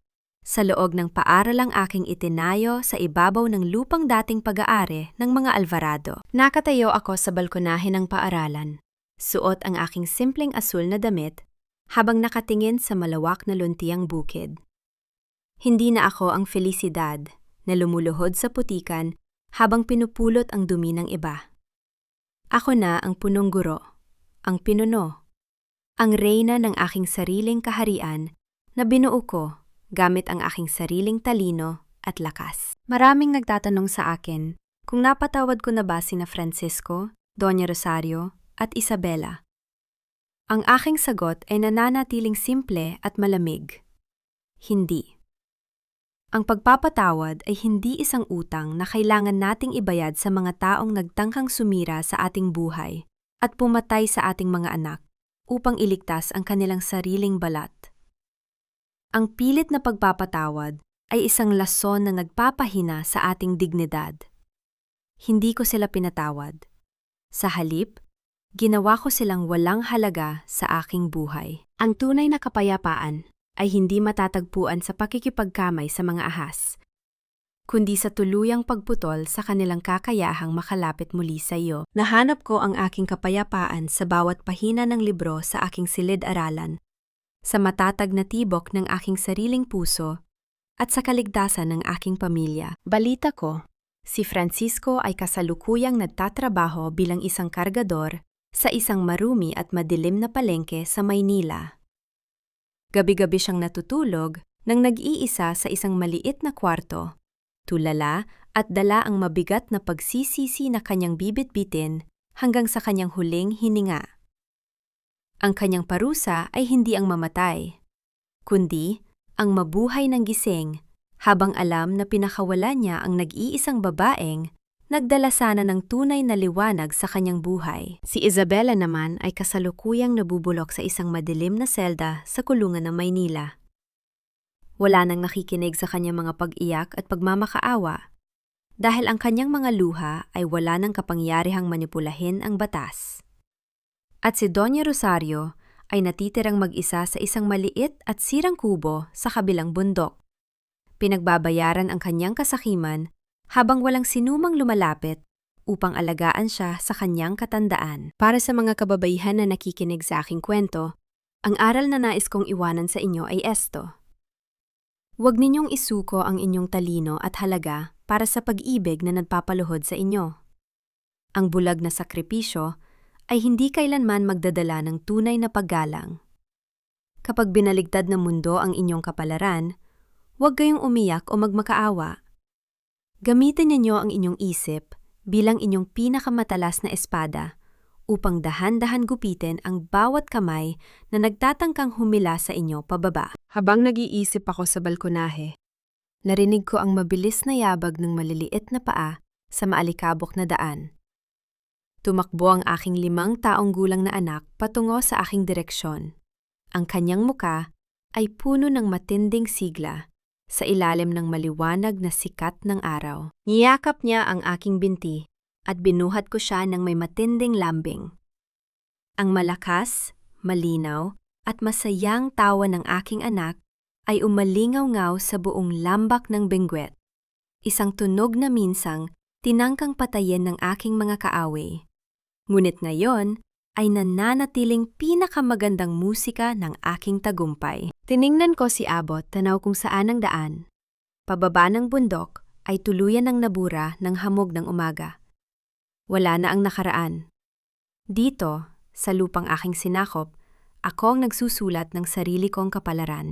Sa loob ng paaralang aking itinayo sa ibabaw ng lupang dating pag-aari ng mga Alvarado. Nakatayo ako sa balkonahe ng paaralan. Suot ang aking simpleng asul na damit habang nakatingin sa malawak na luntiang bukid. Hindi na ako ang Felicidad na lumuluhod sa putikan habang pinupulot ang dumi ng iba. Ako na ang punong guro, ang pinuno, ang reyna ng aking sariling kaharian na binuo ko gamit ang aking sariling talino at lakas. Maraming nagtatanong sa akin kung napatawad ko na ba sina Francisco, Doña Rosario at Isabela. Ang aking sagot ay nananatiling simple at malamig. Hindi. Ang pagpapatawad ay hindi isang utang na kailangan nating ibayad sa mga taong nagtangkang sumira sa ating buhay at pumatay sa ating mga anak upang iligtas ang kanilang sariling balat. Ang pilit na pagpapatawad ay isang lason na nagpapahina sa ating dignidad. Hindi ko sila pinatawad. Sa halip, ginawa ko silang walang halaga sa aking buhay. Ang tunay na kapayapaan ay hindi matatagpuan sa pakikipagkamay sa mga ahas, kundi sa tuluyang pagputol sa kanilang kakayahang makalapit muli sa iyo. Nahanap ko ang aking kapayapaan sa bawat pahina ng libro sa aking silid-aralan, sa matatag na tibok ng aking sariling puso, at sa kaligtasan ng aking pamilya. Balita ko, si Francisco ay kasalukuyang nagtatrabaho bilang isang kargador sa isang marumi at madilim na palengke sa Maynila. Gabi-gabi siyang natutulog nang nag-iisa sa isang maliit na kwarto, tulala at dala ang mabigat na pagsisisi na kanyang bibit-bitin hanggang sa kanyang huling hininga. Ang kanyang parusa ay hindi ang mamatay, kundi ang mabuhay ng gising habang alam na pinakawala niya ang nag-iisang babaeng nagdala sana ng tunay na liwanag sa kanyang buhay. Si Isabela naman ay kasalukuyang nabubulok sa isang madilim na selda sa kulungan ng Maynila. Wala nang nakikinig sa kanyang mga pag-iyak at pagmamakaawa dahil ang kanyang mga luha ay wala nang kapangyarihang manipulahin ang batas. At si Doña Rosario ay natitirang mag-isa sa isang maliit at sirang kubo sa kabilang bundok. Pinagbabayaran ang kanyang kasakiman habang walang sinumang lumalapit upang alagaan siya sa kanyang katandaan. Para sa mga kababaihan na nakikinig sa aking kwento, ang aral na nais kong iwanan sa inyo ay esto. Huwag ninyong isuko ang inyong talino at halaga para sa pag-ibig na nagpapaluhod sa inyo. Ang bulag na sakripisyo ay hindi kailanman magdadala ng tunay na paggalang. Kapag binaligtad ng mundo ang inyong kapalaran, huwag kayong umiyak o magmakaawa. Gamitin ninyo ang inyong isip bilang inyong pinakamatalas na espada upang dahan-dahan gupitin ang bawat kamay na nagtatangkang humila sa inyo pababa. Habang nag-iisip ako sa balkonahe, narinig ko ang mabilis na yabag ng maliliit na paa sa maalikabok na daan. Tumakbo ang aking 5 taong gulang na anak patungo sa aking direksyon. Ang kanyang muka ay puno ng matinding sigla sa ilalim ng maliwanag na sikat ng araw. Niyakap niya ang aking binti at binuhat ko siya ng may matinding lambing. Ang malakas, malinaw at masayang tawa ng aking anak ay umalingaw-ngaw sa buong lambak ng Benguet. Isang tunog na minsang tinangkang patayin ng aking mga kaaway. Ngunit ngayon ay nananatiling pinakamagandang musika ng aking tagumpay. Tiningnan ko si Abot tanaw kung saan ang daan. Pababa ng bundok ay tuluyan ng nabura ng hamog ng umaga. Wala na ang nakaraan. Dito, sa lupang aking sinakop, ako ang nagsusulat ng sarili kong kapalaran.